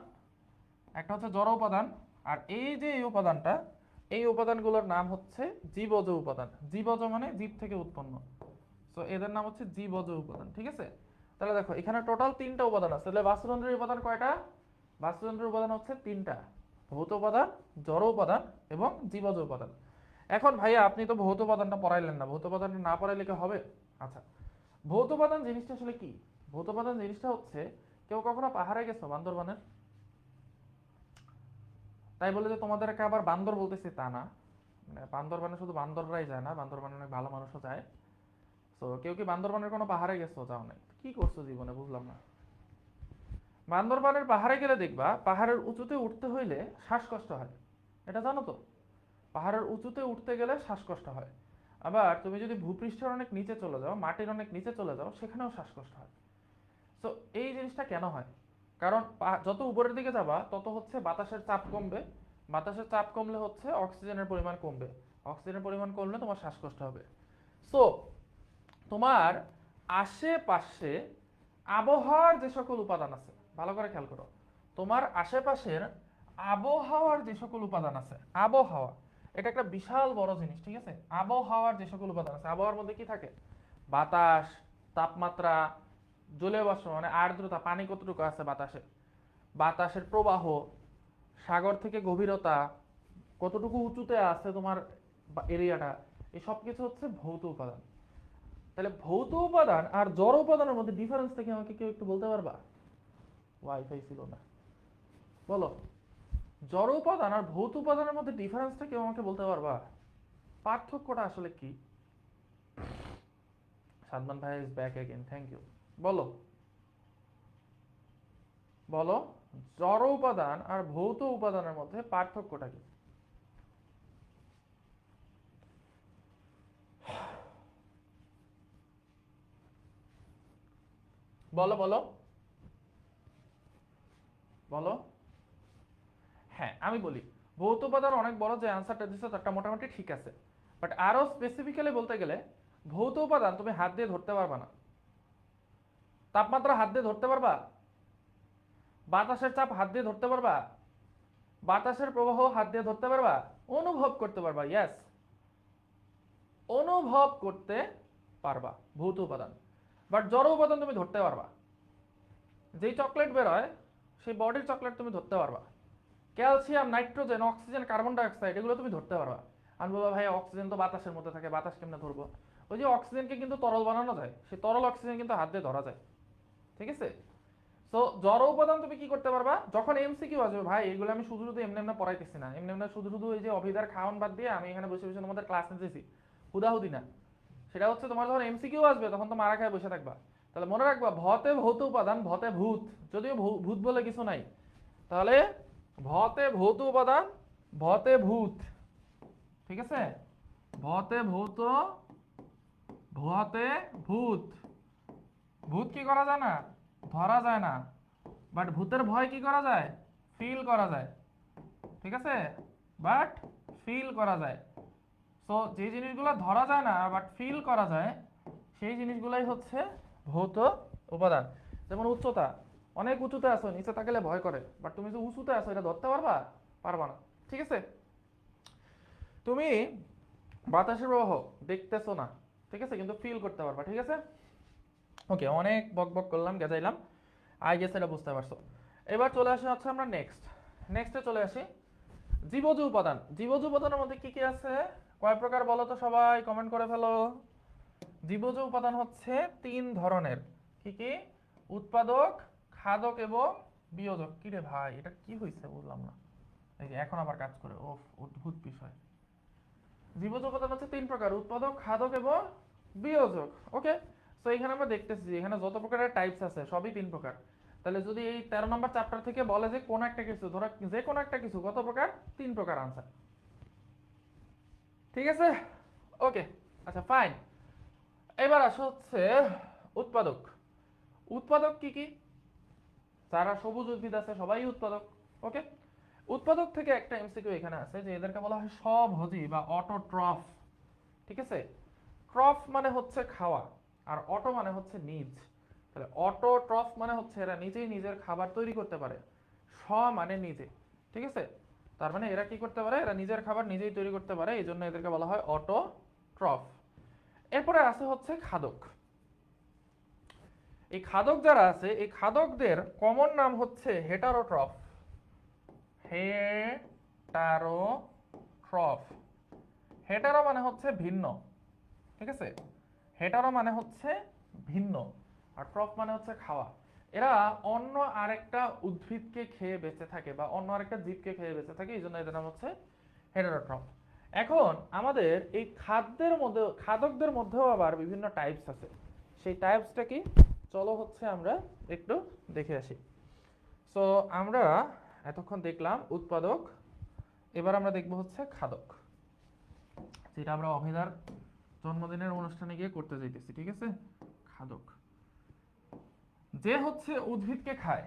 একটা হচ্ছে জড় উপাদান, আর এই যে এই উপাদানটা, এই উপাদানগুলোর নাম হচ্ছে জীবজ উপাদান। জীবজ মানে জীব থেকে উৎপন্ন, তো এদের নাম হচ্ছে জীবজ উপাদান, ঠিক আছে। তাহলে দেখো এখানে টোটাল 3টা উপাদান আছে। তাহলে বাস্তুতন্ত্রের উপাদান কয়টা? বাস্তুতন্ত্রের উপাদান হচ্ছে 3টা, ভৌত উপাদান, জড় উপাদান এবং জীবজ উপাদান। এখন ভাইয়া আপনি তো ভৌত উপাদানটা পড়াইলেন না, ভৌত উপাদানটা না পড়াইলে কি হবে? আচ্ছা, ভৌত উপাদান জিনিসটা আসলে কি? ভৌত উপাদান জিনিসটা হচ্ছে, কেউ কখনো পাহাড়ে গেছো বান্দরবানের? তাই বলে যে তোমাদেরকে আবার বান্দর বলতেছি তা না, মানে বান্দরবানে শুধু বান্দররাই যায় না, বান্দরবানে অনেক ভালো মানুষও যায়। তো কেউ কি বান্দরবানের কোনো পাহাড়ে গেছো? যাও নাই? কি করছো জীবনে বুঝলাম না। বান্দরবানের পাহাড়ে গেলে দেখবা পাহাড়ের উঁচুতে উঠতে হইলে শ্বাসকষ্ট হয়, এটা জানো তো? পাহাড়ের উঁচুতে উঠতে গেলে শ্বাসকষ্ট হয়। আবার তুমি যদি ভূপৃষ্ঠের অনেক নিচে চলে যাও, মাটির অনেক নিচে চলে যাও, সেখানেও শ্বাসকষ্ট হয়। তো এই জিনিসটা কেন হয়? কারণ যত উপরের দিকে যাবা তত হচ্ছে বাতাসের চাপ কমবে, বাতাসের চাপ কমলে হচ্ছে অক্সিজেনের পরিমাণ কমবে, অক্সিজেনের পরিমাণ কমলে তোমার শ্বাসকষ্ট হবে। সো তোমার আশেপাশে আবহাওয়ার যে সকল উপাদান আছে, ভালো করে খেয়াল করো, তোমার আশেপাশের আবহাওয়ার যে সকল উপাদান আছে, আবহাওয়া এটা একটা বিশাল বড় জিনিস, ঠিক আছে। আবহাওয়ার যে সকল উপাদান আছে, আবহাওয়ার মধ্যে কি থাকে? বাতাস, তাপমাত্রা, জলীয় বাষ্প মানে আর্দ্রতা, পানি কতটুকু আছে বাতাসে, বাতাসের প্রবাহ, সাগর থেকে গভীরতা, কতটুকু উঁচুতে আছে তোমার এরিয়াটা, এই সব কিছু হচ্ছে ভৌত উপাদান। তাহলে ভৌত উপাদান আর জড় উপাদানের মধ্যে ডিফারেন্সটা কি আমাকে কেউ একটু বলতে পারবা? ওয়াইফাই ছিল না, বলো। জড় উপাদান আর ভৌত উপাদানের মধ্যে ডিফারেন্সটা কেউ আমাকে বলতে পারবা? পার্থক্যটা আসলে কি? সাদমান ভাই is back again, thank you. বলো বলো, জড় উপাদান আর ভৌত উপাদানের মধ্যে পার্থক্যটা কি? বলো বলো বলো। হ্যাঁ, আমি বলি, ভৌত উপাদান অনেক বড় যে অ্যান্সারটা দিচ্ছে তারটা মোটামুটি ঠিক আছে, বাট আরো স্পেসিফিক্যালি বলতে গেলে ভৌত উপাদান তুমি হাত দিয়ে ধরতে পারবা না। তাপমাত্রা হাত দিয়ে ধরতে পারবা? বাতাসের চাপ হাত দিয়ে ধরতে পারবা? বাতাসের প্রবাহ হাত দিয়ে ধরতে পারবা? অনুভব করতে পারবা, ইয়েস, অনুভব করতে পারবা ভৌত উপাদান। বাট জড় উপাদান তুমি ধরতে পারবা। যেই চকলেট বের হয় সেই বডির চকলেট তুমি ধরতে পারবা। Calcium, nitrogen, oxygen, carbon dioxide এগুলো তুমি ধরতে পারবা। আমি বলবো ভাই অক্সিজেন তো বাতাসের মধ্যে থাকে, বাতাস কেমনে ধরবো? ওই যে অক্সিজেনকে কিন্তু তরল বানানো যায়, সেই তরল অক্সিজেন কিন্তু হাত দিয়ে ধরা যায়, ঠিক আছে। তো জড় উপাদান তুমি কি করতে পারবা? যখন এমসিকিউ আসবে, ভাই এগুলো আমি শুধু শুধু এমনি এমনি পড়াইতেছি না, এমনি এমনি শুধু শুধু এই যে অভিধার খাওয়ান বাদ দিয়ে আমি এখানে বসে বসে তোমাদের ক্লাস নিতেছি হুদাহুদি না। সেটা হচ্ছে তোমার যখন এমসিকিউ আসবে তখন তো মারা খায় বসে থাকবা। তাহলে মনে রাখবা, ভতে ভৌত উপাদান, ভতে ভূত, যদিও ভূত বলে কিছু নাই, তাহলে ভতে ভৌত উপাদান, ভতে ভূত, ঠিক আছে। ভতে ভৌত, ভতে ভূত, ভূত কি করা যায় না, ধরা যায় না, বাট ভূতের ভয় কি করা যায়, ফিল করা যায়, ঠিক আছে, বাট ফিল করা যায়। সো যে জিনিসগুলো ধরা যায় না বাট ফিল করা যায় সেই জিনিসগুলাই হচ্ছে ভৌত উপাদান। যেমন উচ্চতা, অনেক উঁচুতে আছো, নিচে তাকালে ভয় করে, বাট তুমি যে উঁচুতে আছো এটা ধরতে পারবা, পারবা না, ঠিক আছে। তুমি বাতাসের প্রবাহ দেখতেছো না, ঠিক আছে, কিন্তু ফিল করতে পারবা, ঠিক আছে। ওকে, অনেক বক বক করলাম, গেজাইলাম, আই গেস এটা বুঝতে পারছো। এবার চলে আসি হচ্ছে আমরা নেক্সটে চলে আসি জীবজ উপাদান। জীবজ উপাদানের মধ্যে কি কি আছে, কয় প্রকার বলো তো, সবাই কমেন্ট করে ফেলো। জীবজ উপাদান হচ্ছে 3 ধরনের। কি কি? উৎপাদক, খাদক এবং বিয়োজক। কি রে ভাই, এটা কি হয়েছে বুঝলাম না, এই যে এখন আবার কাজ করে, ওফ অদ্ভুত বিষয়। জীবজ উপাদান হচ্ছে 3 প্রকার, উৎপাদক, খাদক এবং বিয়োজক। ওকে, তো এখানে আমরা দেখতেছি এখানে যত প্রকারের টাইপস আছে সবই 3 প্রকার। তাহলে যদি এই 13 নম্বর চ্যাপ্টার থেকে বলে যে কোন একটা কিছু, ধরো যে কোন একটা কিছু কত প্রকার, 3 প্রকার আনসার, ঠিক আছে। ওকে, আচ্ছা ফাইন। এবার আসো হচ্ছে উৎপাদক। উৎপাদক কি কি? যারা সবুজ উদ্ভিদ আছে সবাই উৎপাদক। ওকে, উৎপাদক থেকে একটা এমসিকিউ এখানে আছে যে এদেরকে বলা হয় স্বভোজী বা অটোট্রফ, ঠিক আছে। ট্রফ মানে হচ্ছে খাওয়া, আর অটো মানে হচ্ছে নিজ। তাহলে অটোট্রফ মানে হচ্ছে এরা নিজেই নিজের খাবার তৈরি করতে পারে, স্ব মানে নিজে, ঠিক আছে। তার মানে এরা কি করতে পারে, এরা নিজের খাবার নিজেই তৈরি করতে পারে, এই জন্য এদেরকে বলা হয় অটোট্রফ। এরপরে আছে হচ্ছে খাদক। এই খাদক যারা আছে এই খাদকদের কমন নাম হচ্ছে হেটারোট্রফ। হেটারোট্রফ, হেটারো মানে হচ্ছে ভিন্ন, ঠিক আছে, হেটারো মানে হচ্ছে ভিন্ন, আর ট্রফ মানে হচ্ছে খাওয়া। এরা অন্য আরেকটা উদ্ভিদকে খেয়ে বেঁচে থাকে বা অন্য আরেকটা জীবকে খেয়ে বেঁচে থাকে, এই জন্য এদের নাম হচ্ছে হেটারোট্রফ। এখন আমাদের এই খাদকদের মধ্যেও আবার বিভিন্ন টাইপস আছে। সেই টাইপসটা কি, চলো হচ্ছে আমরা একটু দেখে আসি। সো আমরা এতক্ষণ দেখলাম উৎপাদক, এবার আমরা দেখব হচ্ছে খাদক, যেটা আমরা অভিধার জন্মদিনের অনুষ্ঠানে গিয়ে করতে যাইতেছি, ঠিক আছে। খাদক, যে হচ্ছে উদ্ভিদকে খায়,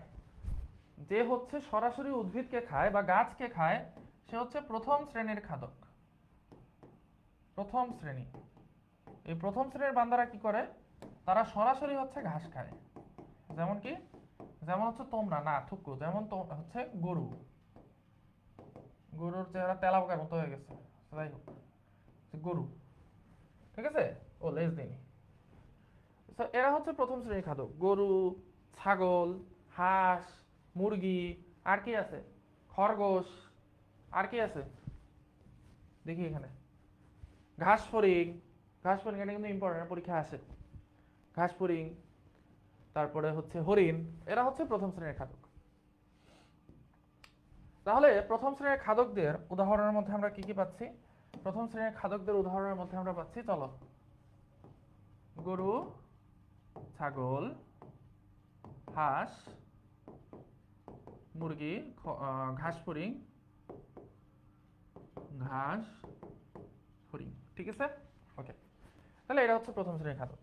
যে হচ্ছে সরাসরি উদ্ভিদকে খায় বা গাছকে খায়, সে হচ্ছে প্রথম শ্রেণীর খাদক। প্রথম শ্রেণী, এই প্রথম শ্রেণীর বান্দারা কি করে, তারা সরাসরি হচ্ছে ঘাস খায়। যেমন কি, যেমন হচ্ছে তোমরা না থুকু, যেমন হচ্ছে গরু, গরুর চেহারা তেলা পোকার মতো হয়ে গেছে, যাই হোক, গরু, ঠিক আছে, ও লেজ দিন। এরা হচ্ছে প্রথম শ্রেণীর খাদক, গরু, ছাগল, হাঁস, মুরগি, আর কি আছে, খরগোশ, আর কি আছে দেখি এখানে, ঘাস ফড়িং, ঘাস ফড়িং এটা কিন্তু ইম্পর্টেন্ট, পরীক্ষা আসে, ঘাস ফড়িং, তারপরে হচ্ছে হরিণ, এরা হচ্ছে প্রথম শ্রেণীর খাদক। তাহলে প্রথম শ্রেণীর খাদকদের উদাহরণের মধ্যে আমরা কি কি পাচ্ছি, প্রথম শ্রেণীর খাদকদের উদাহরণের মধ্যে আমরা পাচ্ছি, চলো, গরু, ছাগল, হাঁস, মুরগি, ঘাস ফড়িং, ঘাস ফড়িং, ঠিক আছে। ওকে, তাহলে এটা হচ্ছে প্রথম শ্রেণীর খাদক।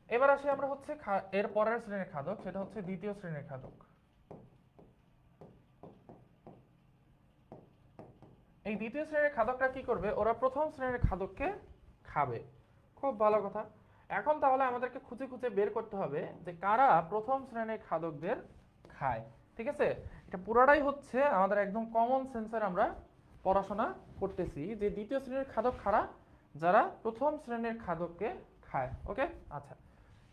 এবার আসি আমরা হচ্ছে এর পরের শ্রেণীর খাদক, সেটা হচ্ছে দ্বিতীয় শ্রেণীর খাদক। এই দ্বিতীয় শ্রেণীর খাদকরা কি করবে, ওরা প্রথম শ্রেণীর খাদককে খাবে। খুব ভালো কথা। এখন তাহলে আমাদেরকে খুঁজে খুঁজে বের করতে হবে যে কারা প্রথম শ্রেণীর খাদকদের খায়, ঠিক আছে। এটা পুরোটাই হচ্ছে আমাদের একদম কমন সেন্সের আমরা পড়াশোনা করতেছি, যে দ্বিতীয় শ্রেণীর খাদক কারা, যারা প্রথম শ্রেণীর খাদককে খায়। ওকে, আচ্ছা,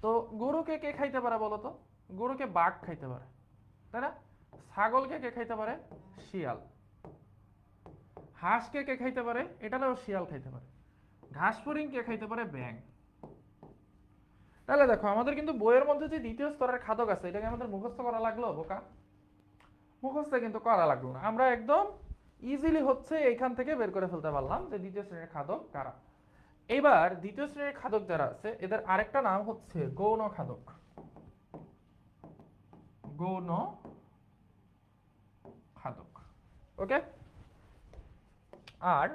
তো গরুকে কে খাইতে পারে বলো তো, গরুকে বাঘ খাইতে পারে, তাই না। ছাগলকে কে খাইতে পারে, শিয়াল। হাঁসকে কে খাইতে পারে, এটাও শিয়াল খাইতে পারে। ঘাস ফড়িং কে খাইতে পারে, ব্যাং। তাহলে দেখো আমাদের কিন্তু বইয়ের মধ্যে যে দ্বিতীয় স্তরের খাদক আছে এটাকে আমাদের মুখস্থ করা লাগলো বোকা, মুখস্থ কিন্তু করা লাগলো না, আমরা একদম ইজিলি হচ্ছে এইখান থেকে বের করে ফেলতে পারলাম যে দ্বিতীয় শ্রেণীর খাদক কারা। এবার দ্বিতীয় শ্রেণীর খাদক যারা আছে এদের আরেকটা নাম হচ্ছে গৌণ খাদক। গৌণ খাদক, ওকে। আর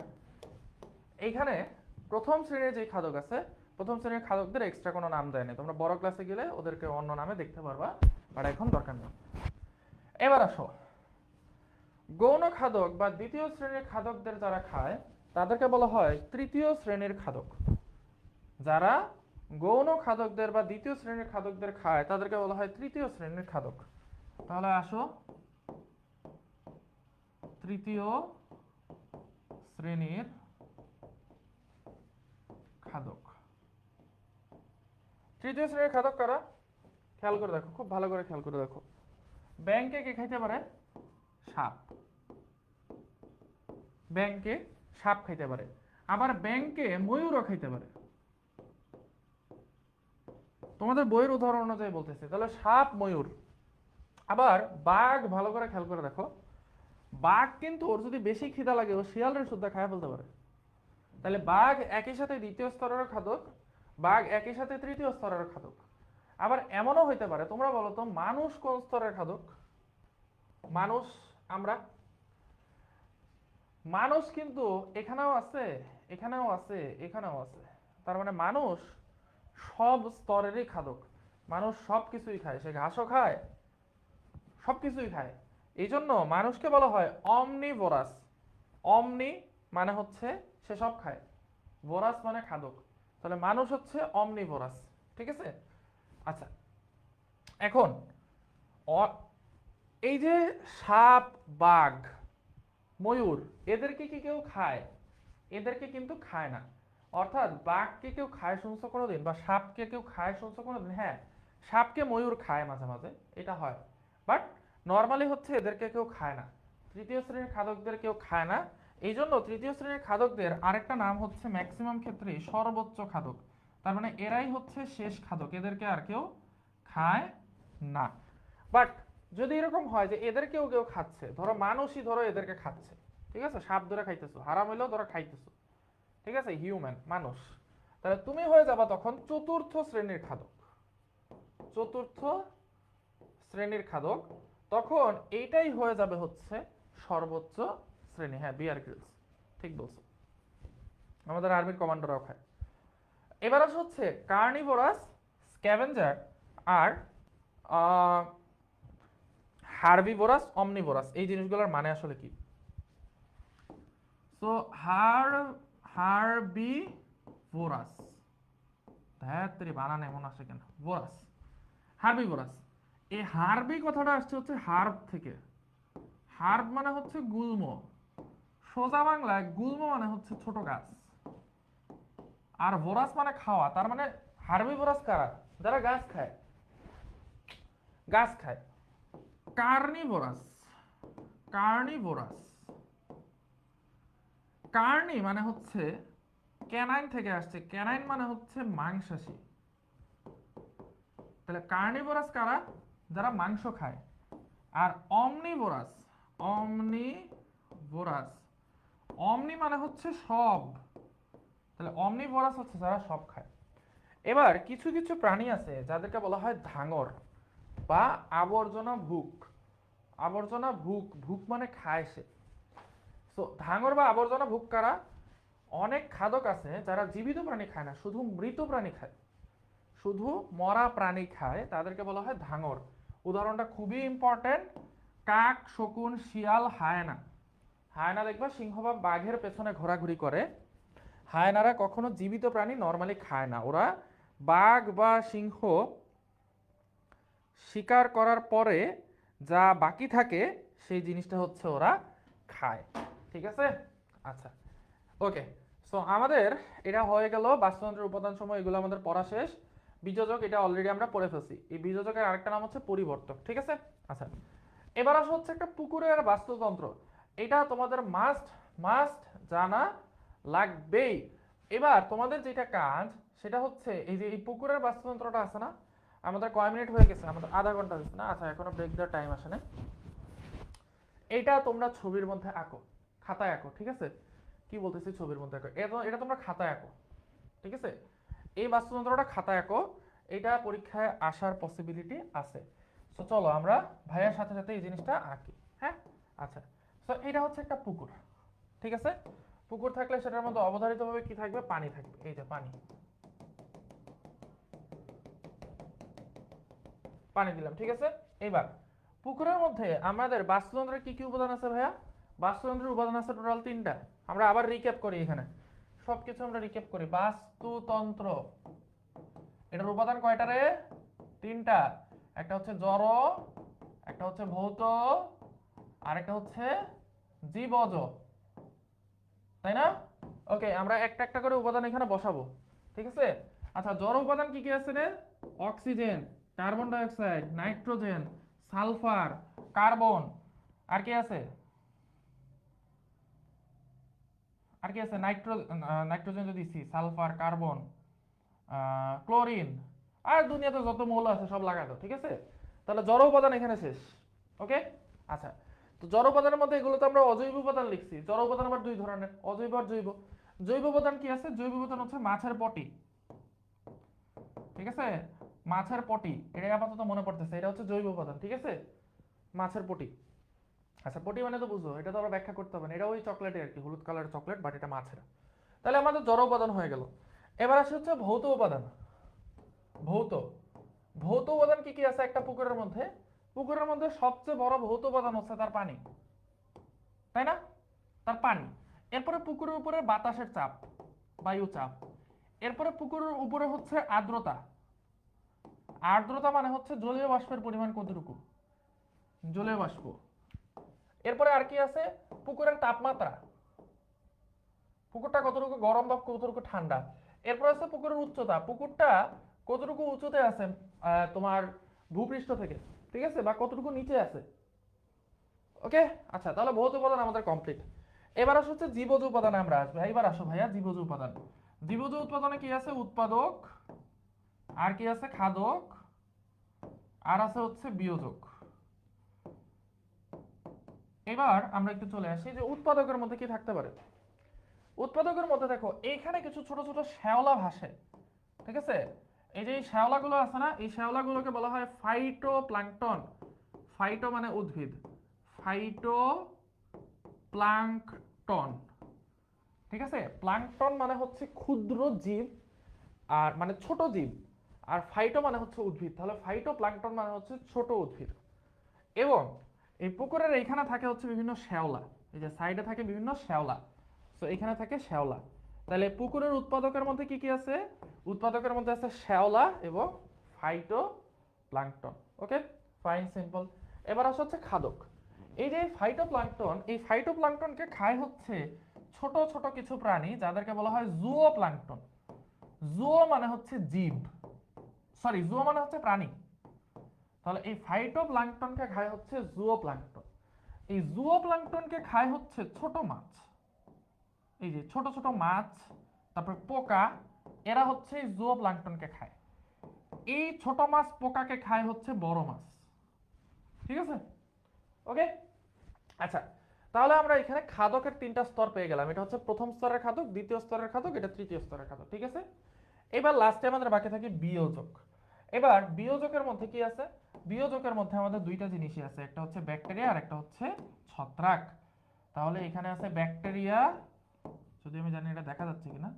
এইখানে প্রথম শ্রেণীর যে খাদক আছে, প্রথম শ্রেণীর খাদকদের এক্সট্রা কোনো নাম দেয়নি, তোমরা বড় ক্লাসে গেলে ওদেরকে অন্য নামে দেখতে পারবা, বাট এখন দরকার নেই। এবার আসো, গৌণ খাদক বা দ্বিতীয় শ্রেণীর খাদকদের যারা খায় তাদেরকে বলা হয় তৃতীয় শ্রেণীর খাদক। যারা গৌণ খাদকদের বা দ্বিতীয় শ্রেণীর খাদকদের খায় তাদেরকে বলা হয় তৃতীয় শ্রেণীর খাদক। তাহলে আসো, তৃতীয় শ্রেণীর খাদক। তৃতীয় শ্রেণীর খাদক কারা? খেয়াল করে দেখো, খুব ভালো করে খেয়াল করে দেখো। ব্যাংকে কে খাইতে পারে? সাপ। ব্যাংকে সাপ খাইতে পারে, আবার ব্যাংকে ময়ূরও খাইতে পারে। তোমাদের বইয়ের উদাহরণ অনুযায়ী বলতেছি, তাহলে সাপ, ময়ূর। আবার বাঘ, ভালো করে খেয়াল করে দেখো, বাঘ কিন্তু ওর যদি বেশি খিদা লাগে ও শিয়ালের সুদ্ধা খায় ফেলতে পারে। তাহলে বাঘ একই সাথে দ্বিতীয় স্তরের খাদক, বাঘ একই সাথে তৃতীয় স্তরের খাদক। আবার এমনও হইতে পারে, তোমরা বলো তো মানুষ কোন স্তরের খাদক? মানুষ, আমরা মানুষ কিন্তু এখানেও আছে, এখানেও আছে, এখানেও আছে। তার মানে মানুষ সব স্তরেরই খাদক। মানুষ সব কিছুই খায়, সে ঘাসও খায়, সব কিছুই খায়। এই জন্য মানুষকে বলা হয় অমনিভোরাস। অমনি মানে হচ্ছে সে সব খায়, ভোরাস মানে খাদক। তাহলে মানুষ হচ্ছে অমনিভোরাস, ঠিক আছে? আচ্ছা, এখন এই যে সাপ, বাঘ, ময়ূর, এদেরকে কি কেউ খায়? এদেরকে কিন্তু খায় না। অর্থাৎ বাঘকে কেউ খায় শুনছো কোনোদিন, বা সাপকে কেউ খায় শুনছো কোনোদিন? হ্যাঁ, সাপকে ময়ূর খায় মাঝে মাঝে, এটা হয়, বাট নর্মালি হচ্ছে এদেরকে কেউ খায় না। তৃতীয় শ্রেণীর খাদকদের কেউ খায় না। এই জন্য তৃতীয় শ্রেণীর খাদকদের আরেকটা নাম হচ্ছে ম্যাক্সিমাম ক্ষেত্রেই সর্বোচ্চ খাদক। তার মানে এরাই হচ্ছে শেষ খাদক, এদেরকে আর কেউ খায় না। বাট যদি এরকম হয় যে এদেরকেও কেউ খাচ্ছে, ধরো মানুষই ধরো এদেরকে খাচ্ছে, ঠিক আছে, সাপ ধরে খাইতেছো, হারাম হইলেও ধরো খাইতেছো, ঠিক আছে, হিউম্যান, মানুষ, তাহলে তুমি হয়ে যাবা তখন চতুর্থ শ্রেণীর খাদক। চতুর্থ শ্রেণীর খাদক, তখন এইটাই হয়ে যাবে হচ্ছে সর্বোচ্চ শ্রেণী। হ্যাঁ, বিয়ার গ্রিলস, ঠিক বলছো, আমাদের আর্মির কমান্ডাররাও খায়। এবার আসে হচ্ছে কার্নিভোরাস, স্ক্যাভেঞ্জার, আর হার্বিভোরাস, অমনিভোরাস। এই জিনিসগুলোর মানে আসলে কি? সো হার্বিভোরাস, ধ্যাত্তেরি বানান এমন আসে কেন, ভোরাস, হার্বিভোরাস। এই হার্বি কথাটা আসছে হচ্ছে হার্ব থেকে। হার্ব মানে হচ্ছে গুল্ম, সোজা বাংলায় গুল্ম মানে হচ্ছে ছোট গাছ, আর ভোরাস মানে খাওয়া। তার মানে হার্বিভোরাস কারা? যারা গাছ খায়, গাছ খায়। কার্নিভোরাস, কার্নিভোরাস, কার্নি মানে হচ্ছে ক্যানাইন থেকে আসছে, ক্যানাইন মানে হচ্ছে মাংসাশী। তাহলে কার্নিভোরাস কারা? যারা মাংস খায়। আর অমনিভোরাস, অমনিভোরাস, অমনি মানে হচ্ছে সব, তাহলে অমনিভোরাস হচ্ছে যারা সব খায়। এবার কিছু কিছু প্রাণী আছে যাদেরকে বলা হয় ধাঙর বা আবর্জনা ভুক। আবর্জনা ভুক, ভুক মানে খায় সে। তো ধাঙর বা আবর্জনা ভুক কারা? অনেক খাদক আছে যারা জীবিত প্রাণী খায় না, শুধু মৃত প্রাণী খায়, শুধু মরা প্রাণী খায়, তাদেরকে বলা হয় ধাঙর। উদাহরণটা খুবই ইম্পর্টেন্ট, কাক, শকুন, শিয়াল, হায়না। হায়না দেখবা সিংহ বা বাঘের পেছনে ঘোরাঘুরি করে। হায়নারা কখনো জীবিত প্রাণী নর্মালি খায় না, ওরা বাঘ বা সিংহ শিকার করার পরে যা বাকি থাকে সেই জিনিসটা হচ্ছে ওরা খায়, ঠিক আছে? আচ্ছা, ওকে। সো আমাদের এটা হয়ে গেল বাস্তুতন্ত্রের উপাদান সমূহ, এগুলো আমাদের পড়া শেষ। বীজযোগ এটা অলরেডি আমরা পড়ে ফেলছি। এই বীজযোগের আরেকটা নাম হচ্ছে পরিবর্তক, ঠিক আছে? আচ্ছা, এবার আসা হচ্ছে একটা পুকুরের বাস্তুতন্ত্র। এটা তোমাদের মাস্ট মাস্ট জানা লাগবেই। এবার তোমাদের যেটা কাজ সেটা হচ্ছে এই যে এই পুকুরের বাস্তুতন্ত্রটা আছে না, আমাদের কয় মিনিট হয়ে গেছে? আমাদের আধা ঘন্টা হয়েছে না? আচ্ছা, এখনো ব্রেক দেওয়ার টাইম আসে না। এইটা তোমরা ছবির মধ্যে আঁকো, খাতায় আঁকো, ঠিক আছে? কি বলতেছি, ছবির মধ্যে আঁকো, এটা তোমরা খাতায় আঁকো, ঠিক আছে? এই বাস্তুতন্ত্রটা খাতায় আঁকো, এটা পরীক্ষায় আসার পসিবিলিটি আছে। তো চলো আমরা ভাইয়ার সাথে সাথে এই জিনিসটা আঁকি, হ্যাঁ? আচ্ছা, তো এটা হচ্ছে একটা পুকুর, ঠিক আছে? পুকুর থাকলে সেটার মধ্যে অবধারিতভাবে কি থাকবে? পানি থাকবে, এই যে পানি। পানি দিলাম, ঠিক আছে। এবার পুকুরের মধ্যে আমাদের বাস্তুতন্ত্রের কি কি উপাদান আছে ভাইয়া? বাস্তুতন্ত্রের উপাদান আছে টোটাল 3টা। আমরা আবার রিক্যাপ করি, এখানে সবকিছু আমরা রিক্যাপ করি। বাস্তুতন্ত্র, এটার উপাদান কয়টা রে? 3টা। একটা হচ্ছে জড়, একটা হচ্ছে ভৌত, আর একটা হচ্ছে জীবজ, তাই না? ওকে, আমরা একটা একটা করে উপাদান এখানে বসাবো, ঠিক আছে। আচ্ছা, জড় উপাদান কি কি আছে রে? Oxygen, carbon die oxide, nitrogen, sulphur, carbon, আর কি আছে? আর কি আছে? নাইট্রোজেন তো দিছি, সালফার, কার্বন, ক্লোরিন, আর দুনিয়াতে যত মৌল আছে সব লাগা দাও, ঠিক আছে। তাহলে জড় উপাদান এখানে শেষ। ওকে, আচ্ছা। তো জড় উপাদানের মধ্যে এগুলো তো আমরা অজৈব উপাদান লিখছি। জড় উপাদান আবার দুই ধরনের, অজৈব আর জৈব। জৈব উপাদান কি আছে? জৈব উপাদান হচ্ছে মাছের পটি, ঠিক আছে। মাছের পটি, এটাই আপাতত মনে পড়তেছে, এটা হচ্ছে জৈব উপাদান, ঠিক আছে। মাছের পটি। আচ্ছা, পটি মানে তো বুঝো, এটা তো আমরা ব্যাখ্যা করতে হবে না, এটা ওই চকলেটে আর কি, হলুদ কালারের চকলেট, বাট এটা মাছের। তাহলে আমাদের জড় উপাদান হয়ে গেল। এবার আসে হচ্ছে ভৌত উপাদান। ভৌত, ভৌত উপাদান কি কি আছে একটা পুকুরের মধ্যে? পুকুরের মধ্যে সবচেয়ে বড় ভৌত উপাদান হচ্ছে তার পানি, তাই না? তার পানি। এরপরে পুকুরের উপরে বাতাসের চাপ, বায়ু চাপ। এরপরে পুকুরের উপরে হচ্ছে আর্দ্রতা। আর্দ্রতা মানে হচ্ছে জলীয় বাষ্পের পরিমাণ কতটুকু, জলীয় বাষ্প। এরপরে আর কি আছে? পুকুরের তাপমাত্রা, পুকুরটা কতটুকু গরম বা কতটুকু ঠান্ডা। এরপর আছে পুকুরের উচ্চতা, পুকুরটা কতটুকু উঁচুতে আছে তোমার ভূপৃষ্ঠ থেকে, ঠিক আছে, বা কতটুকু নিচে আছে। ওকে, আচ্ছা, তাহলে ভৌত উপাদান আমাদের কমপ্লিট। এবার আসো হচ্ছে জীবজ উপাদানে আমরা আসবো। এবার আসো ভাইয়া জীবজ উপাদান। জীবজ উৎপাদনে কি আছে? উৎপাদক, আর কি আছে? খাদক, আর আছে হচ্ছে বিয়োজক। এবার আমরা একটু চলে আসি যে উৎপাদকের মধ্যে কি থাকতে পারে। উৎপাদকের মধ্যে দেখো এইখানে কিছু ছোট ছোট শ্যাওলা ভাসে, ঠিক আছে। এই যে শ্যাওলাগুলো আছে না, এই শ্যাওলাগুলোকে বলা হয় ফাইটোপ্ল্যাঙ্কটন। ফাইটো মানে উদ্ভিদ, ফাইটোপ্ল্যাঙ্কটন, ঠিক আছে। প্ল্যাঙ্কটন মানে হচ্ছে ক্ষুদ্র জীব, আর মানে ছোট জীব, আর ফাইটো মানে হচ্ছে উদ্ভিদ, তাহলে ফাইটোপ্ল্যাঙ্কটন মানে হচ্ছে ছোট উদ্ভিদ। এবং এই পুকুরের এইখানে থাকে হচ্ছে বিভিন্ন শ্যাওলা, এই যে সাইডে থাকে বিভিন্ন শ্যাওলা, তো এখানে থাকে শ্যাওলা। তাহলে পুকুরের উৎপাদকের মধ্যে কি কি আছে? উৎপাদকের মধ্যে আছে শ্যাওলা এবং ফাইটো প্লাঙ্কটন। ওকে, ফাইন, সিম্পল। এবার আসা হচ্ছে খাদক। এই যে ফাইটোপ্লাঙ্কটন, এই ফাইটোপ্লাঙ্কটনকে খায় হচ্ছে ছোট ছোট কিছু প্রাণী যাদেরকে বলা হয় জুও প্লাঙ্কটন। জুও মানে হচ্ছে জীব, সরি, জুও মানে হচ্ছে প্রাণী। তাহলে এই ফাইটোপ্লাঙ্কটনকে খায় হচ্ছে জুও প্লাঙ্কটন। এই জুও প্লাঙ্কটনকে খায় হচ্ছে ছোট মাছ, এই যে ছোট ছোট মাছ, তারপর পোকা, এরা হচ্ছে জুও প্লাঙ্কটনকে খায়। এই ছোট মাছ পোকাকে খায় হচ্ছে বড় মাছ, ঠিক আছে। ওকে, আচ্ছা, তাহলে আমরা এখানে খাদকের 3টা স্তর পেয়ে গেলাম। এটা হচ্ছে প্রথম স্তরের খাদক, দ্বিতীয় স্তরের খাদক, এটা তৃতীয় স্তরের খাদক, ঠিক আছে। এবার লাস্টে আমাদের বাকি থাকে বিয়োজক। এবার বিয়োজকের মধ্যে কি আছে? বিয়োজকের মধ্যে আমাদের দুইটা জিনিসই আছে, একটা হচ্ছে ব্যাকটেরিয়া আর একটা হচ্ছে ছত্রাক। তাহলে এখানে আছে ব্যাকটেরিয়া, যদি আমি জানি এটা দেখা যাচ্ছে কিনা,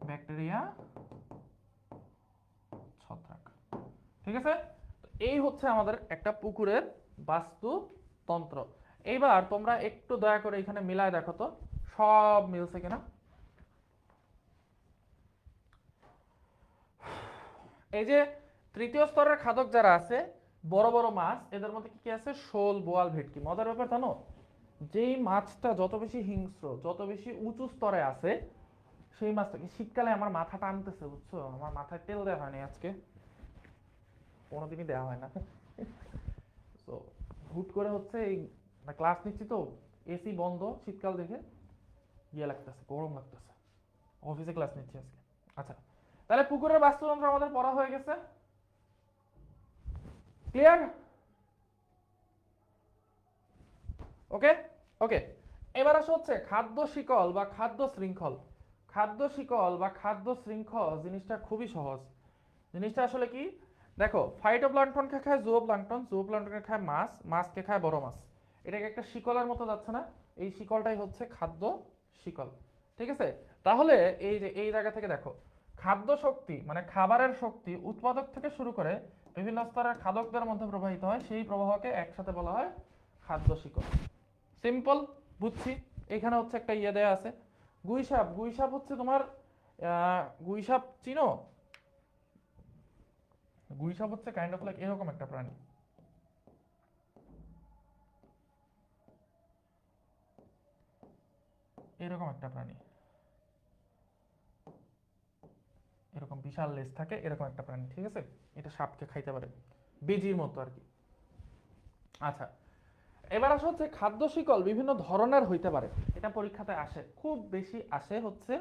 ব্যাকটেরিয়া, ছত্রাক, ঠিক আছে। এই হচ্ছে আমাদের একটা পুকুরের বাস্তুতন্ত্র। এইবার তোমরা একটু দয়া করে এখানে মিলায় দেখো তো সব মিলছে কিনা। এই যে তৃতীয় স্তরের খাদক যারা আছে, বড় বড় মাছ, এদের মধ্যে কি কি আছে? শোল, বোয়াল, ভেটকি। মজার ব্যাপার জানো, যেই মাছটা যত বেশি হিংস্র, যত বেশি উঁচু স্তরে আছে, সেই মাছটাকে শীতকালে আমার মাথা টানতেছে, বুঝছো, আমার মাথায় তেল দেওয়া হয়নি আজকে, কোনোদিনই দেওয়া হয় না। তো হুট করে হচ্ছে এই ক্লাস নিচ্ছি তো, এসি বন্ধ, শীতকাল দেখে ইয়ে লাগতেছে, গরম লাগতেছে, অফিসে ক্লাস নিচ্ছি আজকে। আচ্ছা, তাহলে পুকুরের বাস্তুতন্ত্র আমাদের পড়া হয়ে গেছে, ক্লিয়ার? ওকে, ওকে। এবার আসা হচ্ছে খাদ্য শিকল বা খাদ্য শৃঙ্খল। খাদ্য শিকল বা খাদ্য শৃঙ্খল জিনিসটা খুবই সহজ। জিনিসটা আসলে কি দেখো, ফাইটোপ্লাঙ্কটনকে খায় জুওপ্লাঙ্কটন, জুওপ্লাঙ্কটনকে খায় মাছ, মাছকে খায় বড় মাছ। এটাকে একটা শিকলের মতো যাচ্ছে না, এই শিকলটাই হচ্ছে খাদ্য শিকল, ঠিক আছে। তাহলে এই যে এই জায়গা থেকে দেখো, খাদ্য শক্তি মানে খাবারের শক্তি উৎপাদক থেকে শুরু করে বিভিন্ন স্তরের খাদকদের মধ্যে প্রবাহিত হয়, সেই প্রবাহকে একসাথে বলা হয় খাদ্য শিকল। সিম্পল, বুঝছি। এখানে হচ্ছে একটা ইয়ে দেয়া আছে, গুইসাপ। গুইসাপ হচ্ছে তোমার গুইসাপ চিনো? গুইসাপ হচ্ছে কাইন্ড অফ লাইক এরকম একটা প্রাণী, এরকম একটা প্রাণী, এরকম বিশাল লেজ থাকে, এরকম একটা প্রাণী, ঠিক আছে? এটা সাপকে খাইতে পারে, বেজির মতো আর কি। আচ্ছা, এবার আসা হচ্ছে খাদ্য শিকল বিভিন্ন ধরনের হইতে পারে, এটা পরীক্ষাতে আসে, খুব বেশি আসে হচ্ছে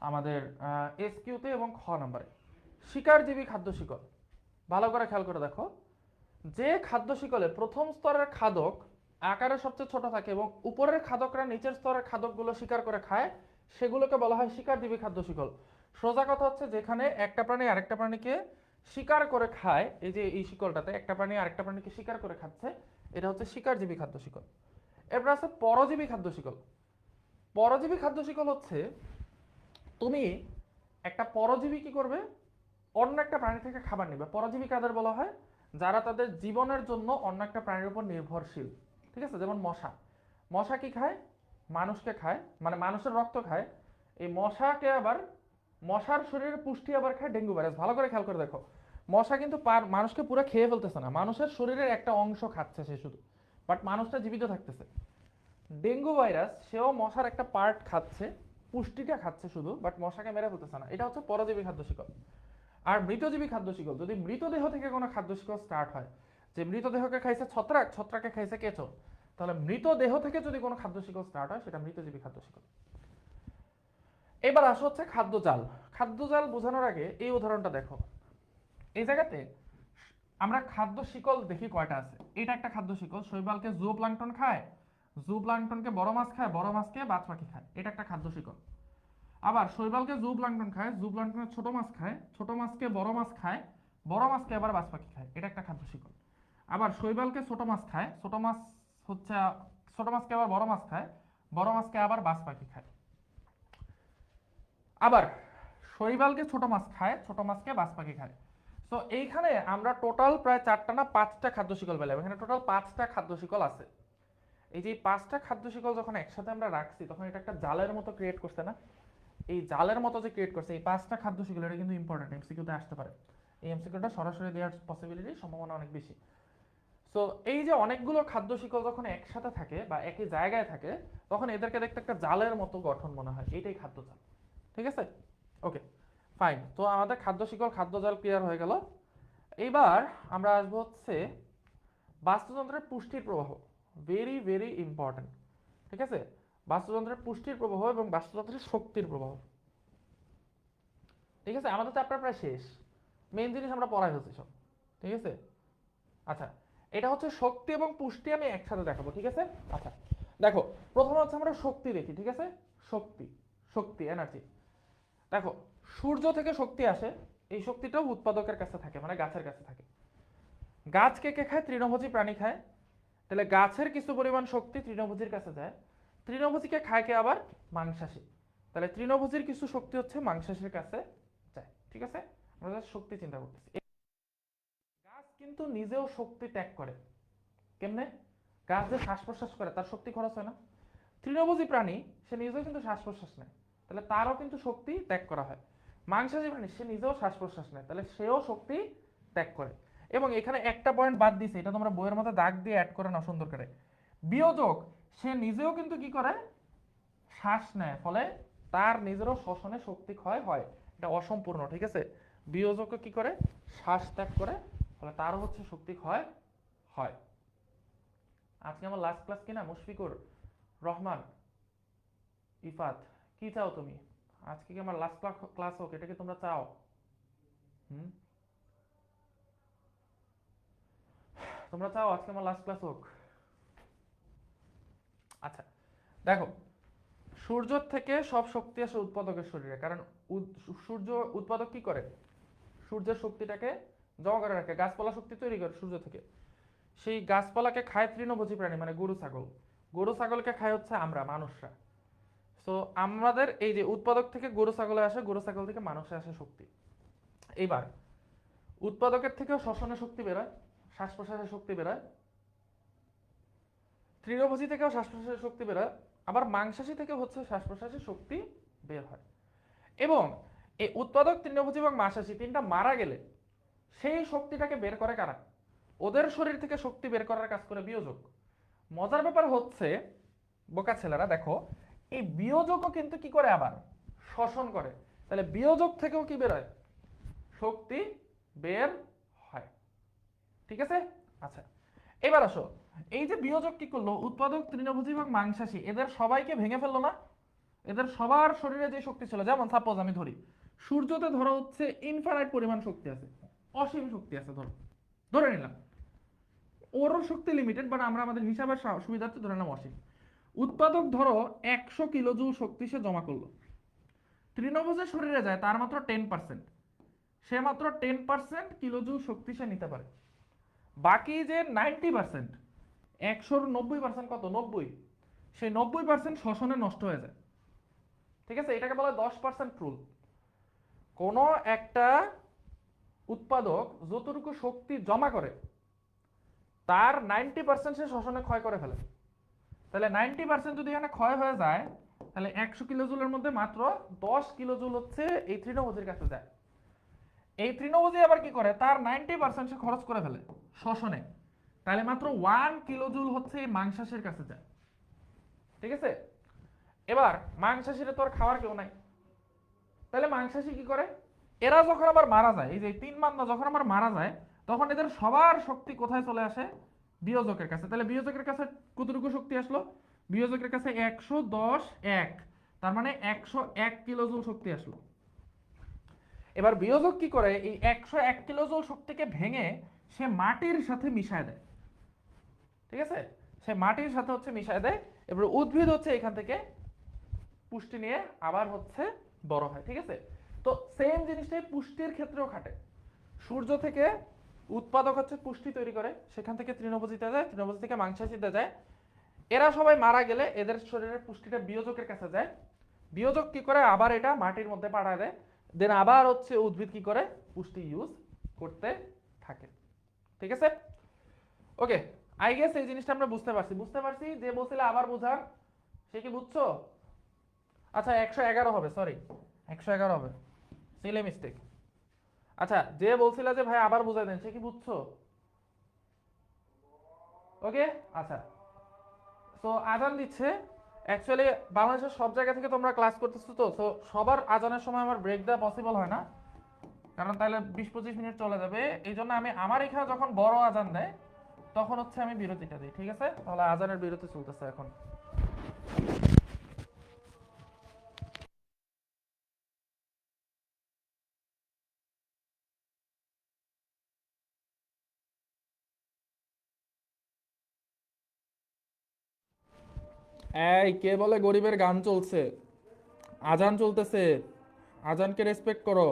আমাদের এসকিউতে এবং খ নাম্বারে। শিকারজীবী খাদ্য শিকল, ভালো করে খেয়াল করে দেখো, যে খাদ্য শিকলে প্রথম স্তরের খাদক আকারে সবচেয়ে ছোট থাকে এবং উপরের খাদকরা নিচের স্তরের খাদকগুলো শিকার করে খায়, সেগুলোকে বলা হয় শিকারজীবী খাদ্য শিকল। সোজা কথা হচ্ছে, যেখানে একটা প্রাণী আরেকটা প্রাণীকে শিকার করে খায়, এই যে এই শিকলটাতে একটা প্রাণী আরেকটা প্রাণীকে শিকার করে খাচ্ছে, এটা হচ্ছে শিকারজীবী খাদ্য শিকল। এরপর আছে পরজীবী খাদ্য শিকল। পরজীবী খাদ্য শিকল হচ্ছে, তুমি একটা পরজীবী কি করবে, অন্য একটা প্রাণী থেকে খাবার নেবে। পরজীবী কাদের বলা হয়? যারা তাদের জীবনের জন্য অন্য একটা প্রাণীর উপর নির্ভরশীল, ঠিক আছে? যেমন মশা। মশা কি খায়? মানুষকে খায়, মানে মানুষের রক্ত খায়। এই মশাকে আবার, মশার শরীরে পুষ্টি আবার খায় ডেঙ্গু ভাইরাস। ভালো করে খেয়াল করে দেখো, মশা কিন্তু মানুষকে পুরো খেয়ে ফেলতেছে না, মানুষের শরীরের একটা অংশ খাচ্ছে সে শুধু, বাট মানুষটা জীবিত থাকতেছে। ডেঙ্গু ভাইরাস সেও মশার একটা পার্ট খাচ্ছে, পুষ্টিটা খাচ্ছে শুধু, বাট মশাকে মেরে ফেলতেছে না। এটা হচ্ছে পরজীবী খাদ্য শিকল। আর মৃতজীবী খাদ্য শিকল, যদি মৃতদেহ থেকে কোনো খাদ্য শিকল স্টার্ট হয়, যে মৃতদেহকে খাইছে ছত্রাক, ছত্রাকে খাইছে কেঁচো, তাহলে মৃতদেহ থেকে যদি কোনো খাদ্য শিকল স্টার্ট হয়, সেটা মৃতজীবী খাদ্য শিকল। এবার আসো হচ্ছে খাদ্য জাল। খাদ্য জাল বোঝানোর আগে এই উদাহরণটা দেখো। এই জায়গাতে আমরা খাদ্য শিকল দেখি কয়টা আছে। এটা একটা খাদ্য শিকল, শৈবালকে জু প্লাঙ্কটন খায়, জু প্লাঙ্কটনকে বড় মাছ খায়, বড় মাছকে বাজ পাখি খায়, এটা একটা খাদ্য শিকল। আবার শৈবালকে জু প্লাঙ্কটন খায়, জু প্লাঙ্কটন ছোট মাছ খায়, ছোট মাছকে বড় মাছ খায়, বড় মাছকে আবার বাজ পাখি খায়, এটা একটা খাদ্য শিকল। আবার শৈবালকে ছোট মাছ খায়, ছোট মাছ হচ্ছে, ছোট মাছকে আবার বড় মাছ খায়, বড় মাছকে আবার বাজ পাখি খায়। আবার শৈবালকে ছোট মাছ খায়, ছোট মাছকে বাজ পাখি খায়। তো এইখানে আমরা টোটাল প্রায় 4টা না 5টা খাদ্য শিকল পেলাম। এখানে টোটাল 5টা খাদ্য শিকল আছে। এই যে 5টা খাদ্য শিকল যখন একসাথে আমরা রাখছি, তখন এটা একটা জালের মতো ক্রিয়েট করছে না? এই জালের মতো যে ক্রিয়েট করছে, এই 5টা খাদ্য শিকল, এটা কিন্তু ইম্পর্টেন্ট, এমসিকিউতে আসতে পারে। এই এমসিকিউটা সরাসরি দেওয়ার পসিবিলিটি, সম্ভাবনা অনেক বেশি। সো এই যে অনেকগুলো খাদ্য শিকল যখন একসাথে থাকে বা একই জায়গায় থাকে, তখন এদেরকে দেখতে একটা জালের মতো গঠন মনে হয়, এইটাই খাদ্য জাল। ঠিক আছে, ওকে, ফাইন। তো আমাদের খাদ্য শিকল খাদ্য জাল ক্লিয়ার হয়ে গেল। এইবার আমরা আসবো হচ্ছে বাস্তুতন্ত্রের পুষ্টির প্রবাহ, ভেরি ভেরি ইম্পর্টেন্ট। ঠিক আছে, বাস্তুতন্ত্রের পুষ্টির প্রবাহ এবং বাস্তুতন্ত্রের শক্তির প্রবাহ। ঠিক আছে, আমাদের চ্যাপ্টার প্রায় শেষ, মেইন জিনিস আমরা পড়াই হচ্ছে সব। ঠিক আছে, আচ্ছা, এটা হচ্ছে শক্তি এবং পুষ্টি আমি একসাথে দেখাবো। ঠিক আছে, আচ্ছা দেখো, প্রথমে হচ্ছে আমরা শক্তি দেখি। ঠিক আছে, শক্তি, শক্তি এনার্জি। দেখো, সূর্য থেকে শক্তি আসে, এই শক্তিটাও উৎপাদকের কাছে থাকে, মানে গাছের কাছে থাকে। গাছ কে কে খায়? তৃণভোজী প্রাণী খায়। তাহলে গাছের কিছু পরিমাণ শক্তি তৃণভোজীর কাছে যায়, তৃণভোজীকে খায় কে আবার? মাংসাশী। তাহলে তৃণভোজীর কিছু শক্তি হচ্ছে মাংসাশীর কাছে যায়। ঠিক আছে, আমরা জাস্ট শক্তি চিন্তা করতেছি। গাছ কিন্তু নিজেও শক্তি ত্যাগ করে। কেমনে? গাছ যে শ্বাস প্রশ্বাস করে, তার শক্তি খরচ হয় না? তৃণভোজী প্রাণী, সে নিজেও কিন্তু শ্বাস প্রশ্বাস নেয়, তাহলে তারও কিন্তু শক্তি ত্যাগ করা হয়। মাংসাশী প্রাণী, সে নিজেও শ্বাস প্রশ্বাস নেয়, তাহলে সেও শক্তি ত্যাগ করে। এবং এখানে একটা পয়েন্ট বাদ দিছে, এটা তোমরা বইয়ের মধ্যে দাগ দিয়ে অ্যাড করে নাও সুন্দর করে। বিয়োজক, সে নিজেও কিন্তু কি করে? শ্বাস নেয়, ফলে তার নিজেরও শ্বসনে শক্তি ক্ষয় হয়, এটা অসম্পূর্ণ। ঠিক আছে, বিয়োজক কি করে? শ্বাস ত্যাগ করে, ফলে তারও হচ্ছে শক্তি ক্ষয় হয়। আজকে আমার লাস্ট ক্লাস কিনা? মুশফিকুর রহমান, ইফাত, কি চাও তুমি? আজকে কি আমার লাস্ট ক্লাস হোক, এটা কি তোমরা চাও? হুম, তোমরা চাও আজকে আমার লাস্ট ক্লাস হোক? আচ্ছা দেখো, সূর্য থেকে সব শক্তি আসে উৎপাদকের শরীরে, কারণ সূর্য উৎপাদক কি করে? সূর্যের শক্তিটাকে জমা করে রাখে, গাছপালা শক্তি তৈরি করে সূর্য থেকে। সেই গাছপালাকে খায় তৃণভোজী প্রাণী, মানে গরু ছাগল। গরু ছাগলকে খায় হচ্ছে আমরা মানুষরা। সো আমাদের এই যে উৎপাদক থেকে গরু ছাগলে আসে, গরু ছাগল থেকে মানুষে আসে শক্তি। এইবার উৎপাদকের থেকেও শ্বসনে শক্তি বেরোয়, শ্বাস প্রশ্বাসের শক্তি বেরোয়, তৃণভোজী থেকেও শ্বাস প্রশ্বাসের শক্তি বেরোয়, আবার মাংসাশী থেকে হচ্ছে শ্বাস প্রশ্বাসের শক্তি বের হয়। এবং এই উৎপাদক, তৃণভোজী এবং মাংসাশী তিনটা মারা গেলে সেই শক্তিটাকে বের করে কারা? ওদের শরীর থেকে শক্তি বের করার কাজ করে বিয়োজক। মজার ব্যাপার হচ্ছে বোকা ছেলেরা দেখো, এই বিয়োজকও কিন্তু কি করে আবার শ্বসন করে। তাহলে বিয়োজক থেকেও কি বের হয়? শক্তি বের হয়। ঠিক আছে? আচ্ছা, এবার আসো, এই যে বিয়োজক কি করলো, উৎপাদক, তৃণভোজী এবং মাংসাশী এদের সবাইকে ভেঙে ফেললো না? এদের সবার শরীরে যে শক্তি ছিল, যেমন সাপোজ আমি ধরি সূর্যতে ধরো হচ্ছে ইনফাইনাইট পরিমাণ শক্তি আছে, অসীম শক্তি আছে, ধরো ধরে নিলাম ওর শক্তি লিমিটেড, বাট আমরা আমাদের হিসাবের সুবিধার্থে ধরে নিলাম অসীম। উৎপাদক ধরো 100 কিলোজুল শক্তি সে জমা করলো, তৃণভোজের শরীরে যায় তার মাত্র 10%, সে মাত্র 10% কিলোজুল শক্তি সে নিতে পারে। বাকি যে 90%, 100-90% কত? 90, সেই 90% শ্বসনে নষ্ট হয়ে যায়। ঠিক আছে, এটাকে বলা হয় 10% রুল। কোন একটা উৎপাদক যতটুকু শক্তি জমা করে তার 90% সে শ্বসনে ক্ষয় করে ফেলে। তাহলে 90% যদি এখানে ক্ষয় হয়ে যায়, তাহলে 100 কিলোজুলের মধ্যে মাত্র 10 কিলোজুল হচ্ছে এই তৃণভোজীর কাছে যায়। এই তৃণভোজী আবার কি করে, তার 90% সে খরচ করে ফেলে শ্বসনে, তাহলে মাত্র 1 কিলোজুল হচ্ছে এই মাংসাশীর কাছে যায়। ঠিক আছে, এবার মাংসাশীরে তো আর খাওয়ার কেউ নাই, তাহলে মাংসাশী কি করে, এরা যখন আবার মারা যায়, এই যে 3 মান্দা যখন আবার মারা যায়, তখন এদের সবার শক্তি কোথায় চলে আসে? বিয়োজকের কাছে। তাহলে বিয়োজকের কাছে কতটুকু শক্তি আসলো? বিয়োজকের কাছে 110, তার মানে 101 কিলোজুল শক্তি আসলো। এবার বিয়োজক কি করে, এই 101 কিলোজুল শক্তিকে ভেঙে সে মাটির সাথে মিশায় দেয়। ঠিক আছে, সে মাটির সাথে হচ্ছে মিশায় দেয়। এবার উদ্ভিদ হচ্ছে এখান থেকে পুষ্টি নিয়ে আবার হচ্ছে বড় হয়। ঠিক আছে, তো সেম জিনিসটাই পুষ্টির ক্ষেত্রেও খাটে। সূর্য থেকে উৎপাদক হচ্ছে পুষ্টি তৈরি করে, সেখান থেকে তৃণভোজীতে যায়, তৃণভোজী থেকে মাংসাশীতে যায়। এরা সবাই মারা গেলে এদের শরীরের পুষ্টিটা বিয়োজকের কাছে যায়। বিয়োজক কি করে, আবার এটা মাটির মধ্যে পাঠায় দেয়, দেন আবার হচ্ছে উদ্ভিদ কি করে, পুষ্টি ইউজ করতে থাকে। ঠিক আছে, ওকে, আই গেস এই জিনিসটা আমরা বুঝতে পারছি। যে বলছিলে আবার বুঝান, সে কি বুঝছো? আচ্ছা, 111 হবে, সরি 111 হবে, সিলে মিস্টেক। আচ্ছা, যে বলছিল যে ভাই আবার বুঝাই দেন, সে কি বুঝছো? ওকে, আচ্ছা, তো আজান দিচ্ছে। অ্যাকচুয়ালি বাংলাদেশের সব জায়গা থেকে তোমরা ক্লাস করতেছো, তো সবার আজানের সময় আমার ব্রেক দেওয়া পসিবল হয় না, কারণ তাহলে 20-25 মিনিট চলে যাবে। এই জন্য আমি আমার এখানে যখন বড় আজান দেয় তখন হচ্ছে আমি বিরতিটা দিই। ঠিক আছে, তাহলে আজানের বিরতি চলতেছে এখন। এই কে বলে গরিবের গান চলছে? আজান চলতেছে, আজানকে রেসপেক্ট করো।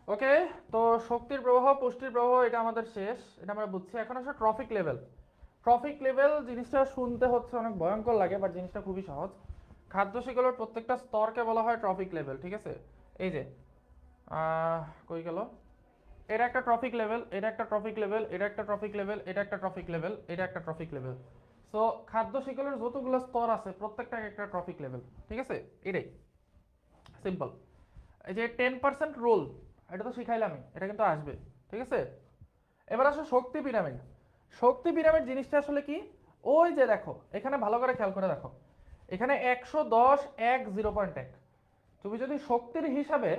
ওকে, তো শক্তির প্রবাহ পুষ্টির প্রবাহ এটা আমাদের শেষ, এটা আমরা বুঝছি। এখন আসলে ট্রফিক লেভেল। ট্রফিক লেভেল জিনিসটা শুনতে হচ্ছে অনেক ভয়ঙ্কর লাগে, বাট জিনিসটা খুবই সহজ। খাদ্য শিকলের প্রত্যেকটা স্তরকে বলা হয় ট্রফিক লেভেল, ঠিক আছে? এই যে কই গেল, এটা একটা ট্রফিক লেভেল, এটা একটা ট্রফিক লেভেল, এটা একটা ট্রফিক লেভেল, এটা একটা ট্রফিক লেভেল, এটা একটা ট্রফিক লেভেল। সো খাদ্য শিকলের যতগুলো স্তর আছে প্রত্যেকটা একটা ট্রফিক লেভেল, ঠিক আছে? এটাই সিম্পল। এই যে 10% রোল, এটা তো শিখাইলামই, এটা কিন্তু আসবে, ঠিক আছে? এবার আসো শক্তি পিরামিড। শক্তি পিরামিড জিনিসটা আসলে কি? ওই যে দেখো এখানে ভালো করে খেয়াল করে দেখো, এখানে 110, 1, 0.1। তুমি যদি শক্তির হিসাবে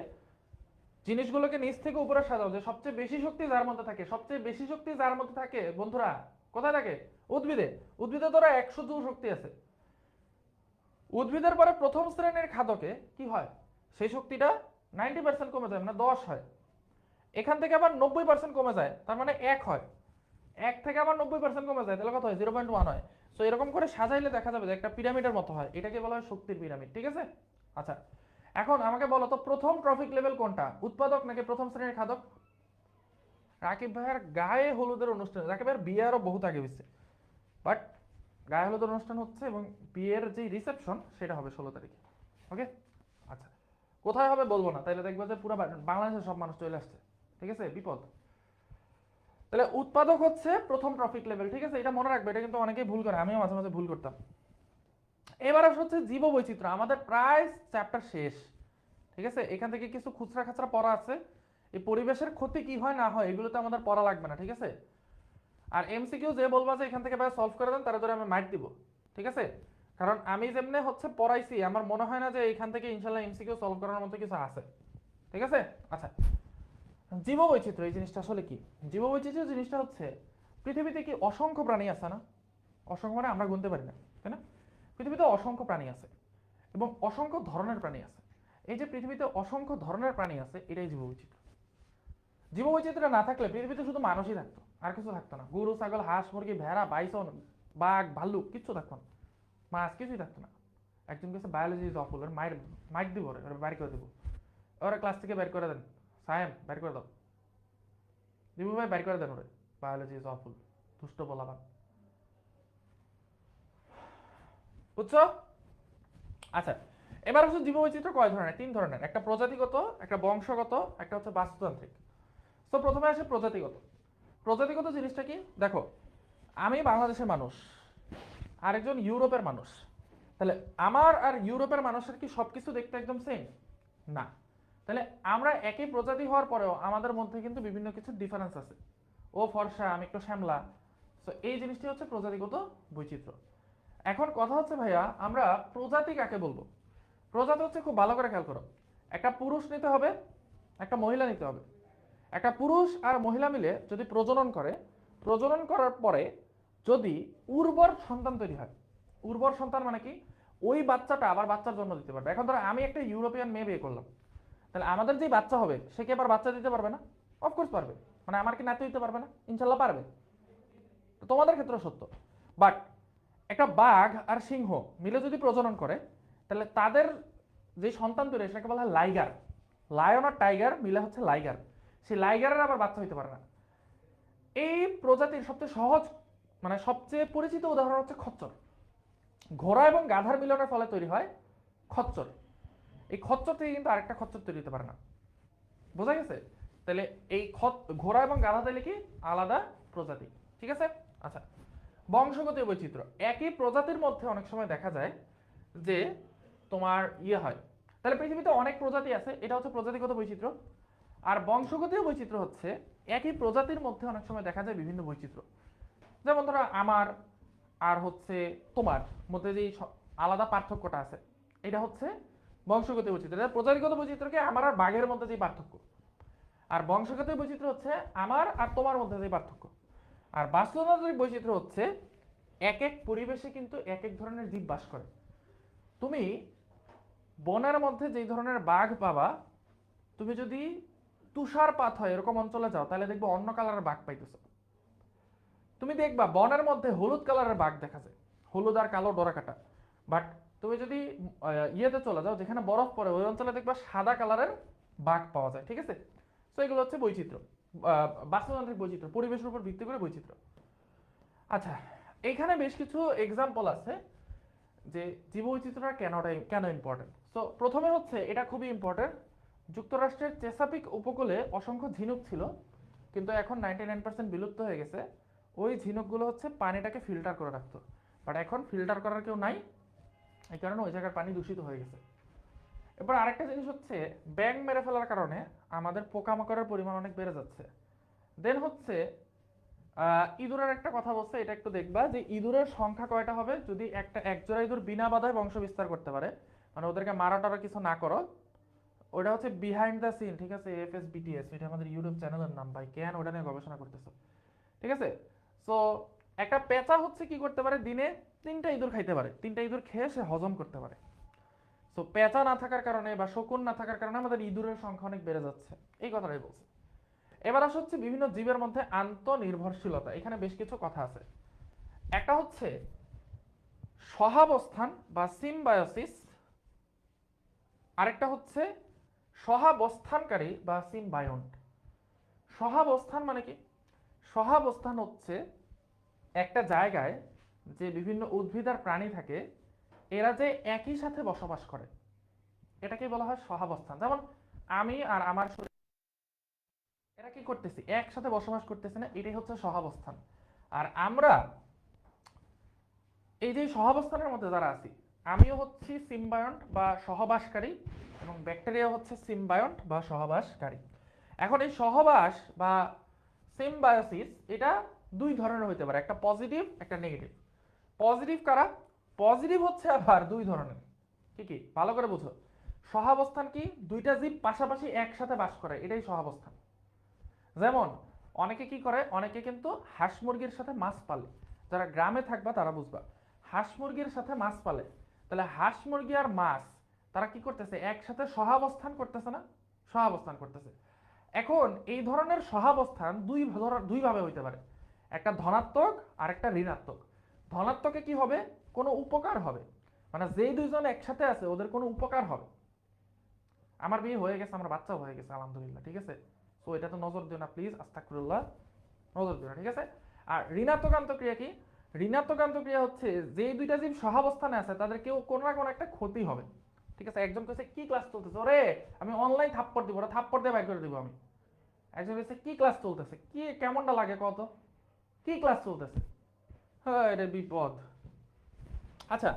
জিনিসগুলোকে নিচ থেকে উপরে সাজাও, যে সবচেয়ে বেশি শক্তি যার মধ্যে থাকে, সবচেয়ে বেশি শক্তি যার মধ্যে থাকে বন্ধুরা কোথায় থাকে? উদ্ভিদে। উদ্ভিদে ধরো 100 জুল শক্তি আছে। উদ্ভিদের পরে প্রথম শ্রেণীর খাদকে কি হয়, সেই শক্তিটা 90% কমে যায়, মানে 10 হয়। এখান থেকে আবার 90% কমে যায়, তার মানে 1 হয়। 1 থেকে আবার 90% কমে যায়, তাহলে কত হয়? 0.1 হয়। সো এরকম করে সাজাইলে দেখা যাবে যে একটা পিরামিডের মতো হয়, এটাকে বলা হয় শক্তির পিরামিড, ঠিক আছে? আচ্ছা, এখন আমাকে বলো তো প্রথম ট্রফিক লেভেল কোনটা, উৎপাদক নাকি প্রথম শ্রেণীর খাদক? রাকিব ভাইয়ের গায়ে হলুদের অনুষ্ঠান, রাকিব ভাইয়ের বিয়ে আরো বহুত আগে হচ্ছে, বাট গায়ে হলুদের অনুষ্ঠান হচ্ছে এবং বিয়ের যে রিসেপশন সেটা হবে 16 তারিখে। ওকে, আচ্ছা, কোথায় হবে বলবো না, তাইলে দেখবো যে পুরো বাংলাদেশের সব মানুষ চলে আসছে, ঠিক আছে? বিপদ। তাহলে উৎপাদক হচ্ছে প্রথম ট্রফিক লেভেল, ঠিক আছে? এটা মনে রাখবে, এটা কিন্তু অনেকেই ভুল করে, আমিও মাঝে মাঝে ভুল করতাম। এবার আসলে হচ্ছে জীব বৈচিত্র্য, আমাদের প্রায় চ্যাপ্টার শেষ, ঠিক আছে? এখান থেকে কিছু খুচরা খাচরা পড়া আছে, এই পরিবেশের ক্ষতি কি হয় না হয় এগুলোতে আমাদের পড়া লাগবে না, ঠিক আছে? আর এমসিকিউ যে বলবা যে এখান থেকে ভাই সলভ করে দেন, তারা ধরে আমি মাইট দিব, ঠিক আছে? কারণ আমি যেমনে হচ্ছে পড়াইছি, আমার মনে হয় না যে এখান থেকে ইনশাল্লাহ এমসিকিউ সলভ করার মতো কিছু আছে, ঠিক আছে? আচ্ছা, জীববৈচিত্র্য এই জিনিসটা আসলে কি? জীববৈচিত্র্য জিনিসটা হচ্ছে পৃথিবীতে কি অসংখ্য প্রাণী আছে না? অসংখ্য মানে আমরা গুনতে পারি না, তাই না? পৃথিবীতে অসংখ্য প্রাণী আছে এবং অসংখ্য ধরনের প্রাণী আছে। এই যে পৃথিবীতে অসংখ্য ধরনের প্রাণী আছে, এটাই জীববৈচিত্র্য। জীববৈচিত্র্য না থাকলে পৃথিবীতে শুধু মানুষই থাকতো, আর কিছু থাকতো না। গরু, ছাগল, হাঁস, মুরগি, ভেড়া, বাইসন, বাঘ, ভাল্লুক কিচ্ছু থাকতো না, মাছ কিছুই থাকতো না। একজন কাছে বায়োলজি ইজ অফুল, ওর মায়ের মাইক দিব, ওরে বাইর করে দেবো, ওরা ক্লাস থেকে বের করে দেন, সায়েম বের করে দাও, দিবু ভাই বের করে দেন ওরে, বায়োলজি ইজ অফুল, দুষ্ট বলাবান, বুঝছো? আচ্ছা, এবার হচ্ছে জীববৈচিত্র্য কয় ধরনের? 3 ধরনের, একটা প্রজাতিগত, একটা বংশগত, একটা হচ্ছে বাস্তুতান্ত্রিক। তো প্রথমে আসে প্রজাতিগত। প্রজাতিগত জিনিসটা কি দেখো, আমি বাংলাদেশের মানুষ, আরেকজন ইউরোপের মানুষ, তাহলে আমার আর ইউরোপের মানুষের কি সবকিছু দেখতে একদম সেম? না। তাহলে আমরা একই প্রজাতি হওয়ার পরেও আমাদের মধ্যে কিন্তু বিভিন্ন কিছু ডিফারেন্স আছে। ও ফর্সা, আমি একটু শ্যামলা। তো এই জিনিসটি হচ্ছে প্রজাতিগত বৈচিত্র্য। এখন কথা হচ্ছে ভাইয়া, আমরা প্রজাতি কাকে বলবো? প্রজাতি হচ্ছে, খুব ভালো করে খেয়াল করো, একটা পুরুষ নিতে হবে, একটা মহিলা নিতে হবে। একটা পুরুষ আর মহিলা মিলে যদি প্রজনন করে, প্রজনন করার পরে যদি উর্বর সন্তান তৈরি হয়, উর্বর সন্তান মানে কি, ওই বাচ্চাটা আবার বাচ্চার জন্ম দিতে পারবে। এখন ধরো আমি একটা ইউরোপিয়ান মেয়ে বিয়ে করলাম, তাহলে আমাদের যে বাচ্চা হবে সে কি আবার বাচ্চা দিতে পারবে না? অফকোর্স পারবে। মানে আমার কি নাতি দিতে পারবে না? ইনশাল্লাহ পারবে। তো তোমাদের ক্ষেত্রে সত্য। বাট একটা বাঘ আর সিংহ মিলে যদি প্রজনন করে, তাহলে তাদের যে সন্তান তৈরি সেটাকে বলা হয় লাইগার। লায়ন আর টাইগার মিলে হচ্ছে লাইগার। সেই লাইগারের আবার বাচ্চা হইতে পারে না। এই প্রজাতির সবচেয়ে সহজ, মানে সবচেয়ে পরিচিত উদাহরণ হচ্ছে খচ্চর। ঘোড়া এবং গাধার মিলনের ফলে তৈরি হয় খচ্চর। এই খচ্চর থেকে কিন্তু আরেকটা খচ্চর তৈরি হতে পারে না। বোঝা গেছে? তাহলে এই ঘোড়া এবং গাধা তাহলে কি আলাদা প্রজাতি, ঠিক আছে? আচ্ছা, বংশগত বৈচিত্র্য, একই প্রজাতির মধ্যে অনেক সময় দেখা যায় যে তোমার হয়। তাহলে পৃথিবীতে অনেক প্রজাতি আছে, এটা হচ্ছে প্রজাতিগত বৈচিত্র্য। আর বংশগত বৈচিত্র্য হচ্ছে একই প্রজাতির মধ্যে অনেক সময় দেখা যায় বিভিন্ন বৈচিত্র্য। যেমন ধরো আমার আর হচ্ছে তোমার মধ্যে যে আলাদা পার্থক্যটা আছে, এটা হচ্ছে বংশগত বৈচিত্র্য। প্রজাতিগত বৈচিত্র্যকে আমার আর বাঘের মধ্যে যে পার্থক্য, আর বংশগত বৈচিত্র্য হচ্ছে আমার আর তোমার মধ্যে যে পার্থক্য। আর বাস্তুতান্ত্রিক বৈচিত্র্য হচ্ছে এক এক পরিবেশে কিন্তু এক এক ধরনের জীব বাস করে। তুমি বনের মধ্যে যেই ধরনের বাঘ পাবা, তুমি যদি তুষারপাত হয় এরকম অঞ্চলে যাও, তাহলে দেখবে অন্য কালারের বাঘ পাইতেছো। তুমি দেখবা বনের মধ্যে হলুদ কালারের বাঘ দেখা যায়, হলুদ আর কালো ডোরা কাটা। বাট তুমি যদি ইয়েতে চলে যাও যেখানে বরফ পড়ে, ওই অঞ্চলে দেখবা সাদা কালারের বাঘ পাওয়া যায়, ঠিক আছে? সো এগুলো হচ্ছে বৈচিত্র্য, বাস্তুতান্ত্রিক বৈচিত্র্য, পরিবেশের উপর ভিত্তি করে বৈচিত্র্য। আচ্ছা, এখানে বেশ কিছু এক্সাম্পল আছে যে জীববৈচিত্র্যটা কেন ইম্পর্টেন্ট। সো প্রথমে হচ্ছে, এটা খুবই ইম্পর্টেন্ট, যুক্তরাষ্ট্রের চেসাপিক উপকূলে অসংখ্য ঝিনুক ছিল, কিন্তু এখন 99% বিলুপ্ত হয়ে গেছে। ওই ঝিনুকগুলো হচ্ছে পানিটাকে ফিল্টার করে রাখতো, বাট এখন ফিল্টার করার কেউ নাই, এই কারণে ওই জায়গার পানি দূষিত হয়ে গেছে। এবার আরেকটা জিনিস হচ্ছে, ব্যাঙ মেরে ফেলার কারণে আমাদের পোকামাকড়ের পরিমাণ অনেক বেড়ে যাচ্ছে। দেন হচ্ছে ইঁদুরের একটা কথা বলছে, এটা একটু দেখবা যে ইঁদুরের সংখ্যা কয়টা হবে যদি একজোড়া ইঁদুর বিনা বাধায় বংশ বিস্তার করতে পারে, মানে ওদেরকে মারা টারা কিছু না করো। ওটা হচ্ছে বিহাইন্ড দ্য সিন, ঠিক আছে, এফএসবিটিএস, এটা আমাদের ইউটিউব চ্যানেলের নাম, ভাই কেন ওটা নিয়ে গবেষণা করতেছো, ঠিক আছে। সো একটা পেঁচা হচ্ছে কি করতে পারে, দিনে 3টা ইঁদুর খাইতে পারে, 3টা ইঁদুর খেয়ে সে হজম করতে পারে। সো পেঁচা না থাকার কারণে বা শকুন না থাকার কারণে আমাদের ইঁদুরের সংখ্যা অনেক বেড়ে যাচ্ছে, এই কথাটাই বলছে। এবার আসা হচ্ছে বিভিন্ন জীবের মধ্যে আন্তঃনির্ভরশীলতা, এখানে বেশ কিছু কথা আছে। একটা হচ্ছে সহাবস্থান বা সিম্বায়োসিস, আরেকটা হচ্ছে সহাবস্থানকারী বা সিম্বায়ন্ট। সহাবস্থান মানে কি? সহাবস্থান হচ্ছে একটা জায়গায় যে বিভিন্ন উদ্ভিদ আর প্রাণী থাকে, এরা যে একই সাথে বসবাস করে, এটাকে বলা হয় সহাবস্থান। যেমন আমি আর আমার শরীর, এরা কি করতেছি, একসাথে বসবাস করতেছে না, এটাই হচ্ছে সহাবস্থান। আর আমরা এই যে সহাবস্থানের মধ্যে যারা আছি, আমিও হচ্ছি সিম্বায়ন্ট বা সহবাসকারী, এবং ব্যাকটেরিয়া হচ্ছে সিম্বায়ন্ট বা সহবাসকারী। এখন এই সহবাস বা সিম্বায়োসিস এটা দুই ধরনের হতে পারে, একটা পজিটিভ একটা নেগেটিভ। পজিটিভ কারা? পজিটিভ হচ্ছে আবার দুই ধরনের। কি কি ভালো করে বুঝো। সহাবস্থান কি? দুইটা জীব পাশাপাশি একসাথে বাস করে, এটাই সহাবস্থান। যেমন অনেকে কি করে, অনেকে কিন্তু হাঁস মুরগির সাথে মাছ পালে, যারা গ্রামে থাকবা তারা বুঝবা। হাঁস মুরগির সাথে মাছ পালে, তাহলে হাঁস মুরগি আর মাছ তারা কি করতেছে, একসাথে সহাবস্থান করতেছে না? সহাবস্থান করতেছে। এখন এই ধরনের সহাবস্থান দুই ভাবে হইতে পারে, একটা ধনাত্মক আর একটা ঋণাত্মক। ধনাত্মকে কি হবে, কোনো উপকার হবে, মানে যেই দুইজন একসাথে আছে ওদের কোনো উপকার হবে। আমার বিয়ে হয়ে গেছে, আমার বাচ্চাও হয়ে গেছে আলহামদুলিল্লাহ, ঠিক আছে। তো এটা তো নজর দিও না প্লিজ, আস্তাগফিরুল্লাহ, নজর দিও না, ঠিক আছে। আর ঋণাত্মক আন্তঃক্রিয়া কি? ঋণাত্মক আন্তঃক্রিয়া হচ্ছে যেই দুইটা জীব সহাবস্থানে আছে তাদের কেউ কোনো না কোনো একটা ক্ষতি হবে, ঠিক আছে। একজন কাছে কি ক্লাস চলতেছে, ওরে আমি অনলাইন থাপ্পড় দিব, ওরা থাপ্পড় দিয়ে বাইর করে দিব আমি। একজন কাছে কি ক্লাস চলতেছে, কি কেমনটা লাগে কত, কি ক্লাস চলতেছে, হ্যাঁ এটা বিপদ। আচ্ছা,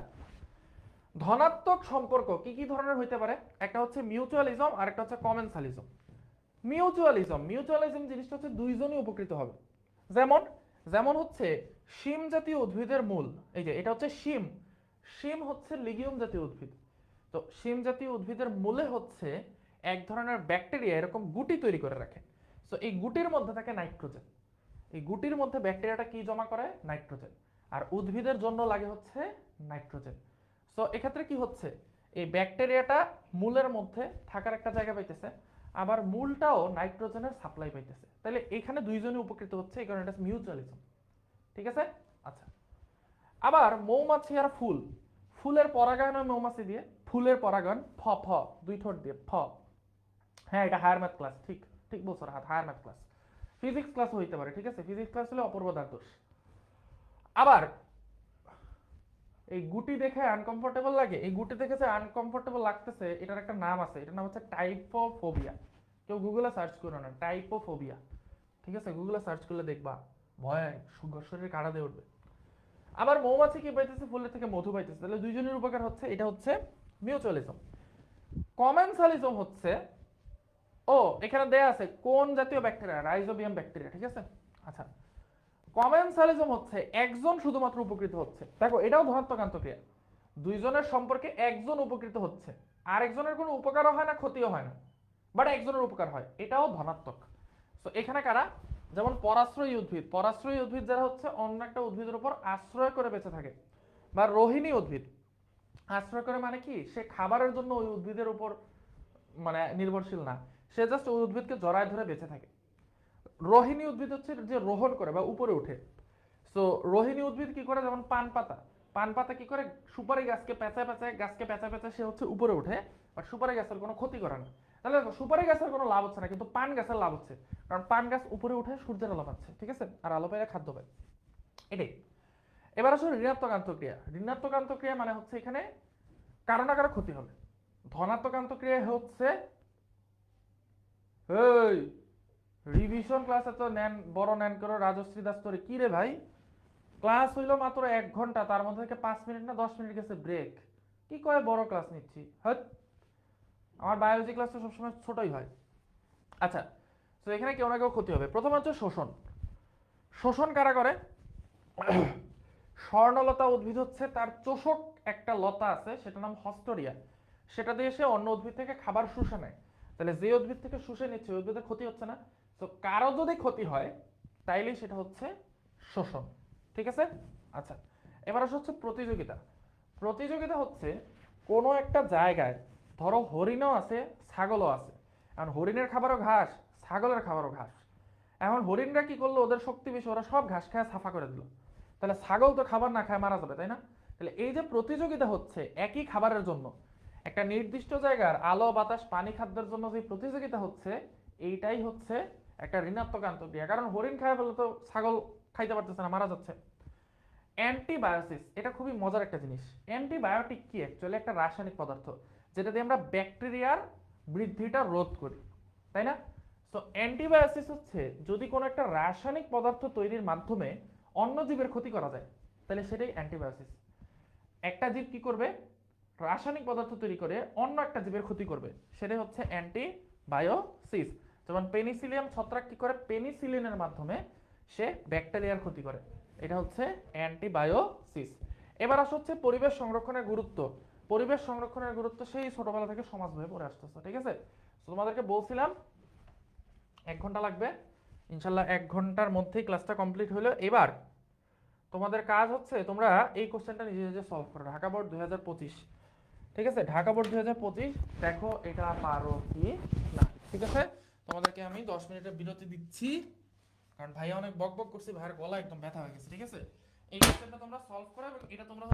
ধনাত্মক সম্পর্ক কি কি ধরনের হইতে পারে? একটা হচ্ছে মিউচুয়ালিজম আর একটা হচ্ছে কমেন্সালিজম। মিউচুয়ালিজম জিনিসটা হচ্ছে দুইজনই উপকৃত হবে। যেমন যেমন হচ্ছে শিম জাতীয় উদ্ভিদের মূল, এই যে এটা হচ্ছে শিম, শিম হচ্ছে লিগিউম জাতীয় উদ্ভিদ। তো শিম জাতীয় উদ্ভিদের মূলে হচ্ছে এক ধরনের ব্যাকটেরিয়া এরকম গুটি তৈরি করে রাখে। তো এই গুটির মধ্যে থাকে নাইট্রোজেন, এই গুটির মধ্যে ব্যাকটেরিয়াটা কি জমা করে? নাইট্রোজেন। আর উদ্ভিদের জন্য লাগে হচ্ছে নাইট্রোজেন। সো এক্ষেত্রে কি হচ্ছে, এই ব্যাকটেরিয়াটা মূলের মধ্যে থাকার একটা জায়গা পাইতেছে, আবার মূলটাও নাইট্রোজেনের সাপ্লাই পাইতেছে, তাহলে এখানে দুইজনই উপকৃত হচ্ছে, এই কারণে এটা মিউচুয়ালিজম, ঠিক আছে। আচ্ছা, আবার মৌমাছি আর ফুল, ফুলের পরাগায়ন হয় মৌমাছি দিয়ে, ফুলের পরাগায়ন ফ ফ দুই ঠোঁট দিয়ে ফ। হ্যাঁ এটা হায়ার ম্যাথ ক্লাস, ঠিক ঠিক বলছো Rahat, higher math class. Physics class হইতে পারে, ঠিক আছে, ফিজিক্স ক্লাস হলে অপূর্ব দোষ। আবার এই গুটি দেখে আনকমফোর্টেবল লাগে, এই গুটি দেখে যে আনকমফোর্টেবল লাগতেছে এটার একটা নাম আছে, এটার নাম হচ্ছে টাইপোফোবিয়া। কেউ গুগলে সার্চ করো না, টাইপোফোবিয়া, ঠিক আছে, গুগলে সার্চ করলে দেখবা ভয় শরীরে কাঁটা দিয়ে উঠবে। আবার মৌমাছি কি পাইতেছে, ফুলের থেকে মধু পাইতেছে, তাহলে দুইজনের উপকার হচ্ছে, এটা হচ্ছে মিউচুয়ালিজম। কমেন্সালিজম হচ্ছে, ও এখানে দেয়া আছে কোন জাতীয় ব্যাকটেরিয়া, রাইজোবিয়াম ব্যাকটেরিয়া, ঠিক আছে। আচ্ছা, কমেন্সালিজম হচ্ছে একজন শুধুমাত্র উপকৃত হচ্ছে, দেখো এটাও ধনাত্মক আন্তঃক্রিয়া, দুইজনের সম্পর্কে একজন উপকৃত হচ্ছে, আর একজনের কোনো উপকারও হয় না ক্ষতিও হয় না, বাট একজনের উপকার হয়, এটাও ধনাত্মক। তো এখানে কারা, যেমন পরাশ্রয়ী উদ্ভিদ, পরাশ্রয়ী উদ্ভিদ যারা হচ্ছে অন্য একটা উদ্ভিদের উপর আশ্রয় করে বেঁচে থাকে, বা রোহিণী উদ্ভিদ, আশ্রয় করে মানে কি, সে খাবারের জন্য ওই উদ্ভিদের উপর মানে নির্ভরশীল না, সে জাস্ট ওই উদ্ভিদকে জড়ায় ধরে বেঁচে থাকে। রোহিণী উদ্ভিদ হচ্ছে যে রোহণ করে বা উপরে উঠে। সো রোহিণী উদ্ভিদ কি করে, যেমন পান পাতা, পান পাতা কি করে, সুপারি গাছকে পেঁচায় পেঁচায় সে হচ্ছে উপরে উঠে, বাট সুপারি গাছের কোনো ক্ষতি করে না। তাহলে দেখো সুপারি গাছের কোনো লাভ হচ্ছে না, কিন্তু পান গাছের লাভ হচ্ছে, কারণ পান গাছ উপরে উঠে সূর্যের আলো পাচ্ছে, ঠিক আছে, আর আলো পেলে খাদ্য পায়, এটাই। এবার আসলে ঋণাত্মক আন্তঃক্রিয়া। ঋণাত্মক আন্তঃক্রিয়া মানে হচ্ছে এখানে কারো না কারো ক্ষতি হবে। ধনাত্মক আন্তঃক্রিয়া হচ্ছে এই রিভিশন ক্লাসে তো নেন বড় নেন করো রাজশ্রী দাস তোরে কি রে ভাই, ক্লাস হইলো মাত্র 1 ঘন্টা, তার মধ্যে থেকে 5 মিনিট না 10 মিনিট গেছে ব্রেক, কি কয় বড় ক্লাস নিচ্ছি, হ্যাঁ। আমার বায়োলজি ক্লাস তো সবসময় ছোটই হয়। আচ্ছা, তো এখানে কেউ না কেউ ক্ষতি হবে। প্রথম হচ্ছে শোষণ। শোষণ কারা করে? স্বর্ণলতা উদ্ভিদ হচ্ছে তার চোষক একটা লতা আছে, সেটার নাম হস্টোরিয়া, সেটা দিয়ে সে অন্য উদ্ভিদ থেকে খাবার শুষে নেয়। তাহলে যে উদ্ভিদ থেকে শুষে নিচ্ছে ওই উদ্ভিদের ক্ষতি হচ্ছে না? তো কারো যদি ক্ষতি হয় তাইলে সেটা হচ্ছে শোষণ, ঠিক আছে। আচ্ছা, এবার আসা হচ্ছে প্রতিযোগিতা। প্রতিযোগিতা হচ্ছে কোনো একটা জায়গায়, ধরো হরিণও আছে ছাগলও আছে, এখন হরিণের খাবারও ঘাস, ছাগলের খাবারও ঘাস। এখন হরিণরা কি করলো, ওদের শক্তি বেশি, ওরা সব ঘাস খায় সাফা করে দিল, তাহলে ছাগল তো খাবার না খায় মারা যাবে, তাই না? তাহলে এই যে প্রতিযোগিতা হচ্ছে একই খাবারের জন্য, একটা নির্দিষ্ট জায়গার আলো বাতাস পানি খাদ্যের জন্য যে প্রতিযোগিতা হচ্ছে, এইটাই হচ্ছে একটা ঋণাত্মক আন্তঃক্রিয়া। কারণ হরিণ খায় বলে তো ছাগল খাইতে পারতেছে না, মারা যাচ্ছে। অ্যান্টিবায়োসিস, এটা খুবই মজার একটা জিনিস। অ্যান্টিবায়োটিক কি? অ্যাকচুয়ালি একটা রাসায়নিক পদার্থ যেটা দিয়ে আমরা ব্যাকটেরিয়ার বৃদ্ধিটা রোধ করি, তাই না? তো অ্যান্টিবায়োসিস হচ্ছে যদি কোনো একটা রাসায়নিক পদার্থ তৈরির মাধ্যমে অন্য জীবের ক্ষতি করা যায়, তাহলে সেটাই অ্যান্টিবায়োসিস। একটা জীব কি করবে, রাসায়নিক পদার্থ তৈরি করে অন্য একটা জীবের ক্ষতি করবে, সেটাই হচ্ছে অ্যান্টিবায়োসিস। যেমন পেনিসিলিয়াম ছত্রাক কি করে, পেনিসিলিনের মাধ্যমে সে ব্যাকটেরিয়ার ক্ষতি করে, এটা হচ্ছে অ্যান্টিবায়োসিস। এবার আসা হচ্ছে পরিবেশ সংরক্ষণের গুরুত্ব। পরিবেশ সংরক্ষণের গুরুত্ব সেই ছোটবেলা থেকে সমাজ হয়ে পড়ে আসতেছে, ঠিক আছে। তোমাদেরকে বলছিলাম 1 ঘন্টা লাগবে, ইনশাল্লাহ 1 ঘন্টার মধ্যেই ক্লাসটা কমপ্লিট হলো। এবার তোমাদের কাজ হচ্ছে তোমরা এই কোশ্চেনটা নিজে নিজে সলভ করো, ঢাকা বোর্ড 2025, ঠিক আছে, ঢাকা বোর্ড 2025, দেখো এটা পারো কি না, ঠিক আছে। তোমাদেরকে আমি 10 মিনিটের বিরতি দিচ্ছি, কারণ ভাইয়া অনেক বক বক করছে, ভাইয়ের গলা একদম ব্যথা হয়ে গেছে, ঠিক আছে। এই কোশ্চেনটা তোমরা সলভ করো এবং এটা তোমরা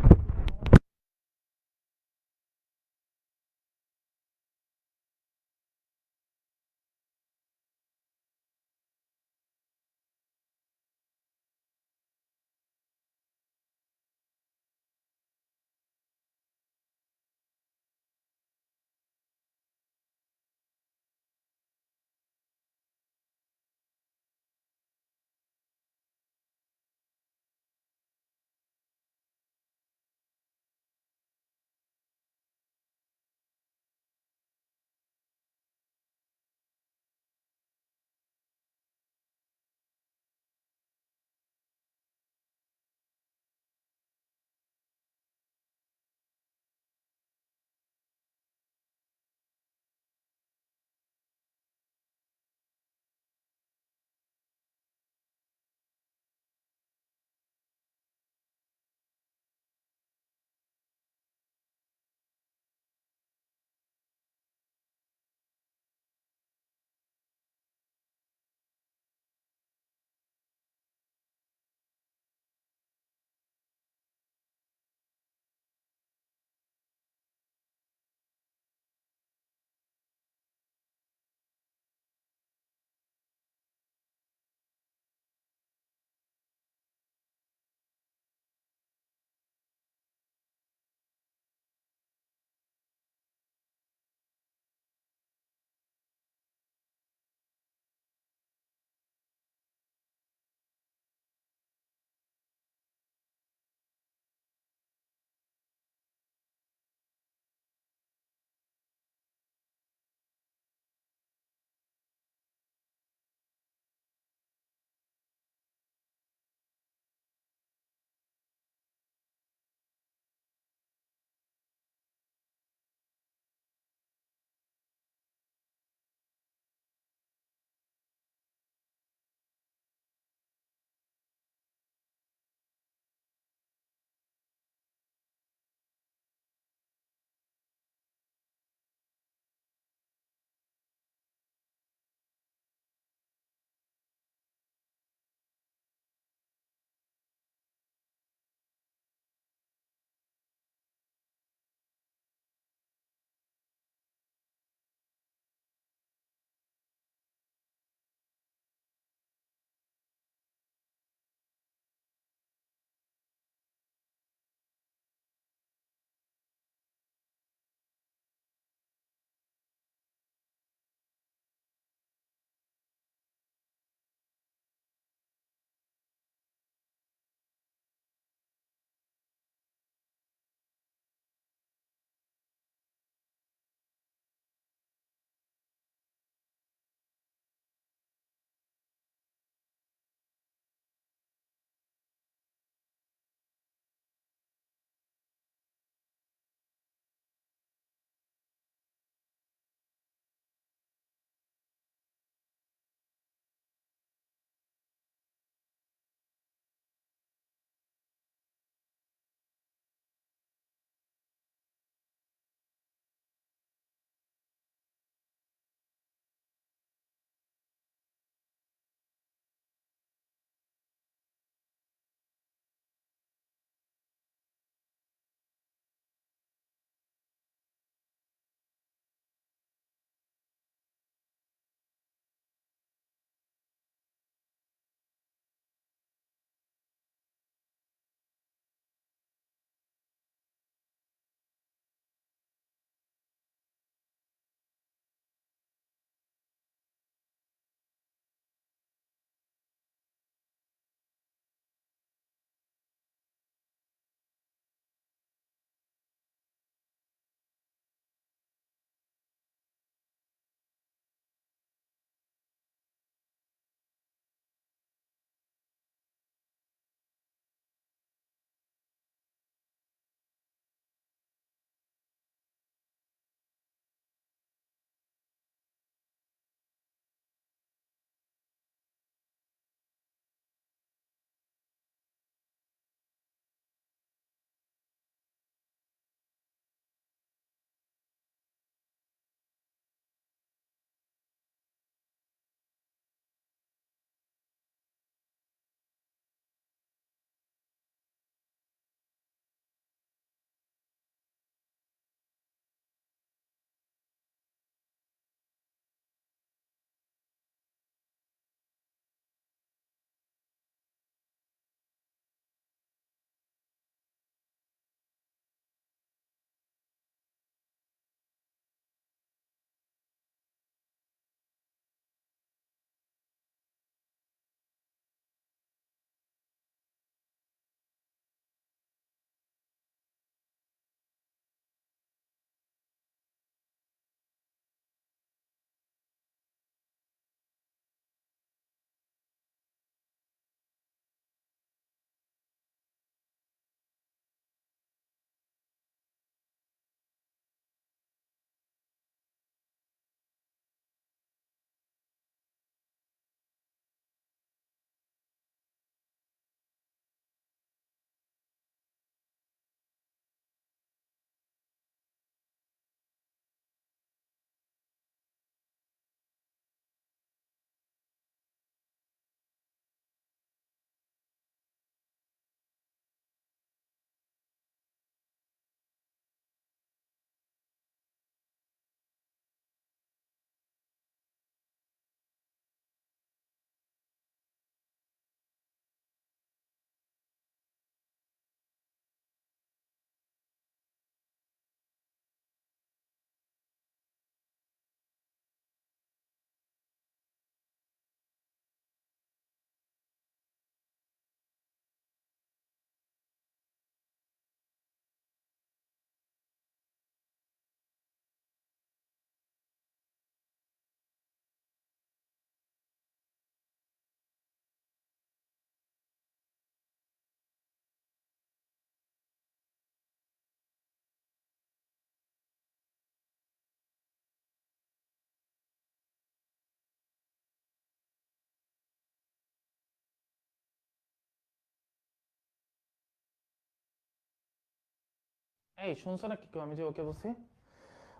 এই শুনছো না কি আমি যে ওকে বলছি?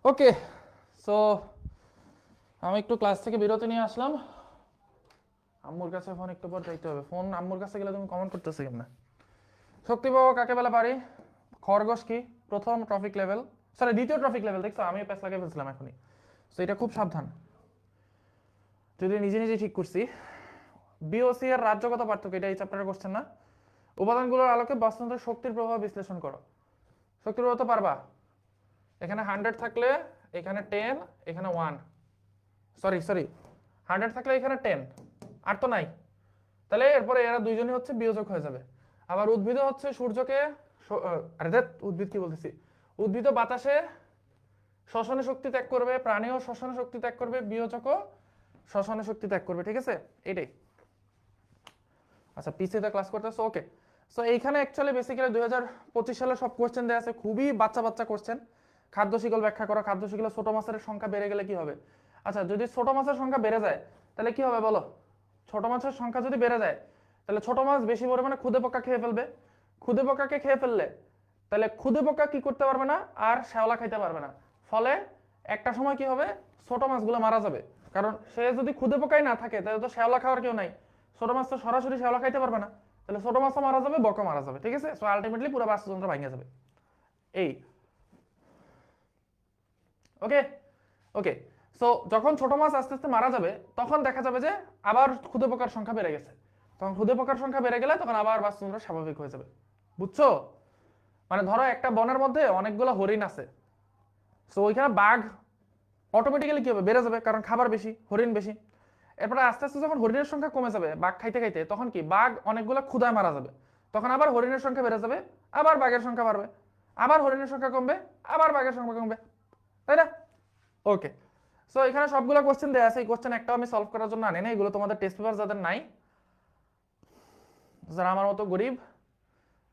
ওকে, সো আমি একটু ক্লাস থেকে বিরতি নিয়ে আসলাম। আম্মুর কাছে ফোন একটু পর যাইতে হবে। ফোন আম্মুর কাছে গেলে তুমি কমেন্ট করতেছো কেমন? শক্তি পাওয়া কাকে বলে পারি? খরগোশ কি প্রথম ট্রফিক লেভেল, সরি দ্বিতীয় ট্রফিক লেভেল। দেখছো আমি প্যাস লাগিয়ে ফেলছিলাম এখনই। তো এটা খুব সাবধান, যদি নিজে নিজে ঠিক করছি। বিওসি এর রাজ্যগত পার্থক্য, এটা এই চ্যাপ্টারে কোশ্চেন না। উপাদানগুলোর আলোকে বাস্তুতন্ত্রের শক্তির প্রভাব বিশ্লেষণ করো। শক্তির প্রভাব তো পারবা। এখানে 100 থাকলে এখানে 10, এখানে 1, সরি 100 থাকলে এখানে 10, আর তো নাই। তাহলে এরপরে এরা দুইজনই হচ্ছে বিয়োজক হয়ে যাবে। আবার উদ্ভিদ হচ্ছে সূর্যকে, আরে দেখ উদ্ভিদ কি বলতেছি, উদ্ভিদ বাতাসে শ্বসনে শক্তি ত্যাগ করবে, প্রাণীও শ্বসনে শক্তি ত্যাগ করবে, বিয়োজকও শ্বসনে শক্তি ত্যাগ করবে। ঠিক আছে, এটাই। আচ্ছা পিসিতে ক্লাস করতেছো, ওকে। সো এইখানে অ্যাকচুয়ালি বেসিক্যালি 2025 সালে সব কোশ্চেন দেওয়া আছে, খুবই বাচ্চা বাচ্চা কোশ্চেন। খাদ্য শিকল ব্যাখ্যা করো। খাদ্য শিকলে ছোট মাছের সংখ্যা বেড়ে গেলে কি হবে? আচ্ছা যদি ছোট মাছের সংখ্যা বেড়ে যায় তাহলে কি হবে বলো? ছোট মাছের সংখ্যা যদি বেড়ে যায় তাহলে ছোট মাছ বেশি পরিমাণে খুদে পোকা খেয়ে ফেলবে। খুদে পোকাকে খেয়ে ফেললে তাহলে খুদে পোকা কি করতে পারবে না, আর শ্যাওলা খাইতে পারবে না। ফলে একটা সময় কি হবে, ছোট মাছগুলো মারা যাবে। কারণ সে যদি খুদে পোকাই না থাকে তাহলে তো শ্যাওলা খাওয়ার কেউ নাই। ছোট মাছ তো সরাসরি শ্যাওলা খাইতে পারবে না, তাহলে ছোট মাছও মারা যাবে, বকও মারা যাবে। ঠিক আছে, সো আলটিমেটলি পুরো বাস্তুতন্ত্র ভেঙে যাবে। এই ওকে ওকে। সো যখন ছোট মাছ আস্তে আস্তে মারা যাবে তখন দেখা যাবে যে আবার খুদে পোকার সংখ্যা বেড়ে গেছে। তখন খুদে পোকার সংখ্যা বেড়ে গেলে তখন আবার বাস্তুতন্ত্র স্বাভাবিক হয়ে যাবে। বুঝছো? মানে ধরো একটা বনের মধ্যে অনেকগুলো হরিণ আছে, সো ওইখানে বাঘ অটোমেটিক্যালি কি হবে, বেড়ে যাবে, কারণ খাবার বেশি, হরিণ বেশি। এরপরে আস্তে আস্তে যখন হরিণের সংখ্যা কমে যাবে বাঘ খাইতে খাইতে, তখন কি বাঘ অনেকগুলো ক্ষুধায় মারা যাবে। তখন আবার হরিণের সংখ্যা বেড়ে যাবে, আবার বাঘের সংখ্যা বাড়বে, আবার হরিণের সংখ্যা কমবে, আবার বাঘের সংখ্যা কমবে, তাই না? ওকে। সো এখানে সবগুলো কোশ্চেন দেওয়া আছে। এই কোশ্চেন একটাও আমি সলভ করার জন্য আনি না, এগুলো তোমাদের টেস্ট পেপার যাদের নাই, যারা আমার মতো গরিব,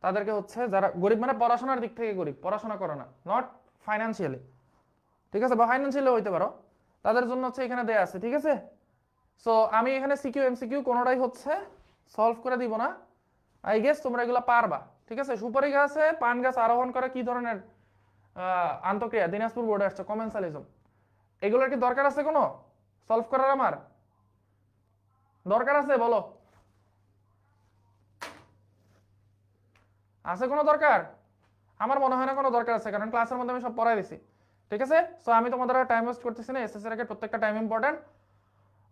তাদেরকে হচ্ছে, যারা গরিব মানে পড়াশোনার দিক থেকে গরিব, পড়াশোনা করো না, নট ফাইন্যান্সিয়ালি, ঠিক আছে, বা ফাইন্যান্সিয়ালি হইতে পারো, তাদের জন্য হচ্ছে এখানে দেয়া আছে। ঠিক আছে, সো আমি এখানে সিকিউ এমসিকিউ কোনোটাই হচ্ছে সলভ করে দিব না। আই গেস তোমরা এগুলো পারবা। ঠিক আছে, সুপারি গাছে পান গাছ আরোহণ করে কি ধরনের আন্তঃক্রিয়া দিনাজপুর বোর্ডে আসছে, কমেন্সালিজম। এগুলোর কি দরকার আছে কোনো সলভ করার? আমার দরকার আছে বলো, আছে কোনো দরকার? আমার মনে হয় না কোনো দরকার আছে, কারণ ক্লাসের মধ্যে আমি সব পড়াই দিছি। ঠিক আছে, সো আমি তোমাদের টাইম ওয়েস্ট করতেছি না। এসএসসি এর আগে প্রত্যেকটা time important.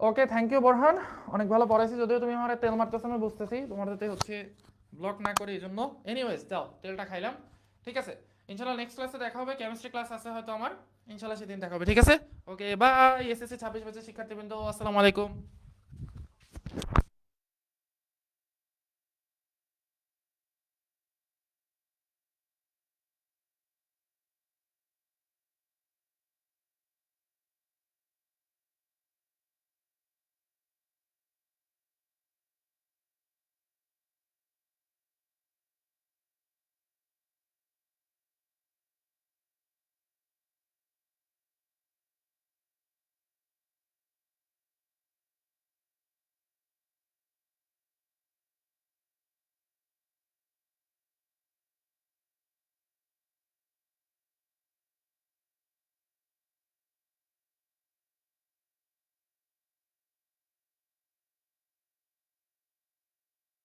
Okay, thank you Borhan, অনেক ভালো পড়াইছি। যদিও তুমি আমার তেল মারতেছো আমি বুঝতেছি, তোমার যাতে হচ্ছে ব্লক না করে এই জন্য। এনিওয়েজ যাও, তেলটা খাইলাম। ঠিক আছে, ইনশাআল্লাহ নেক্সট ক্লাসে দেখা হবে। কেমিস্ট্রি ক্লাস আছে হয়তো আমার, ইনশাআল্লাহ সেদিন দেখা হবে। ঠিক আছে, ওকে বাই। এসএসসি 26 ব্যাচের শিক্ষার্থীবৃন্দ, আসসালামু আলাইকুম।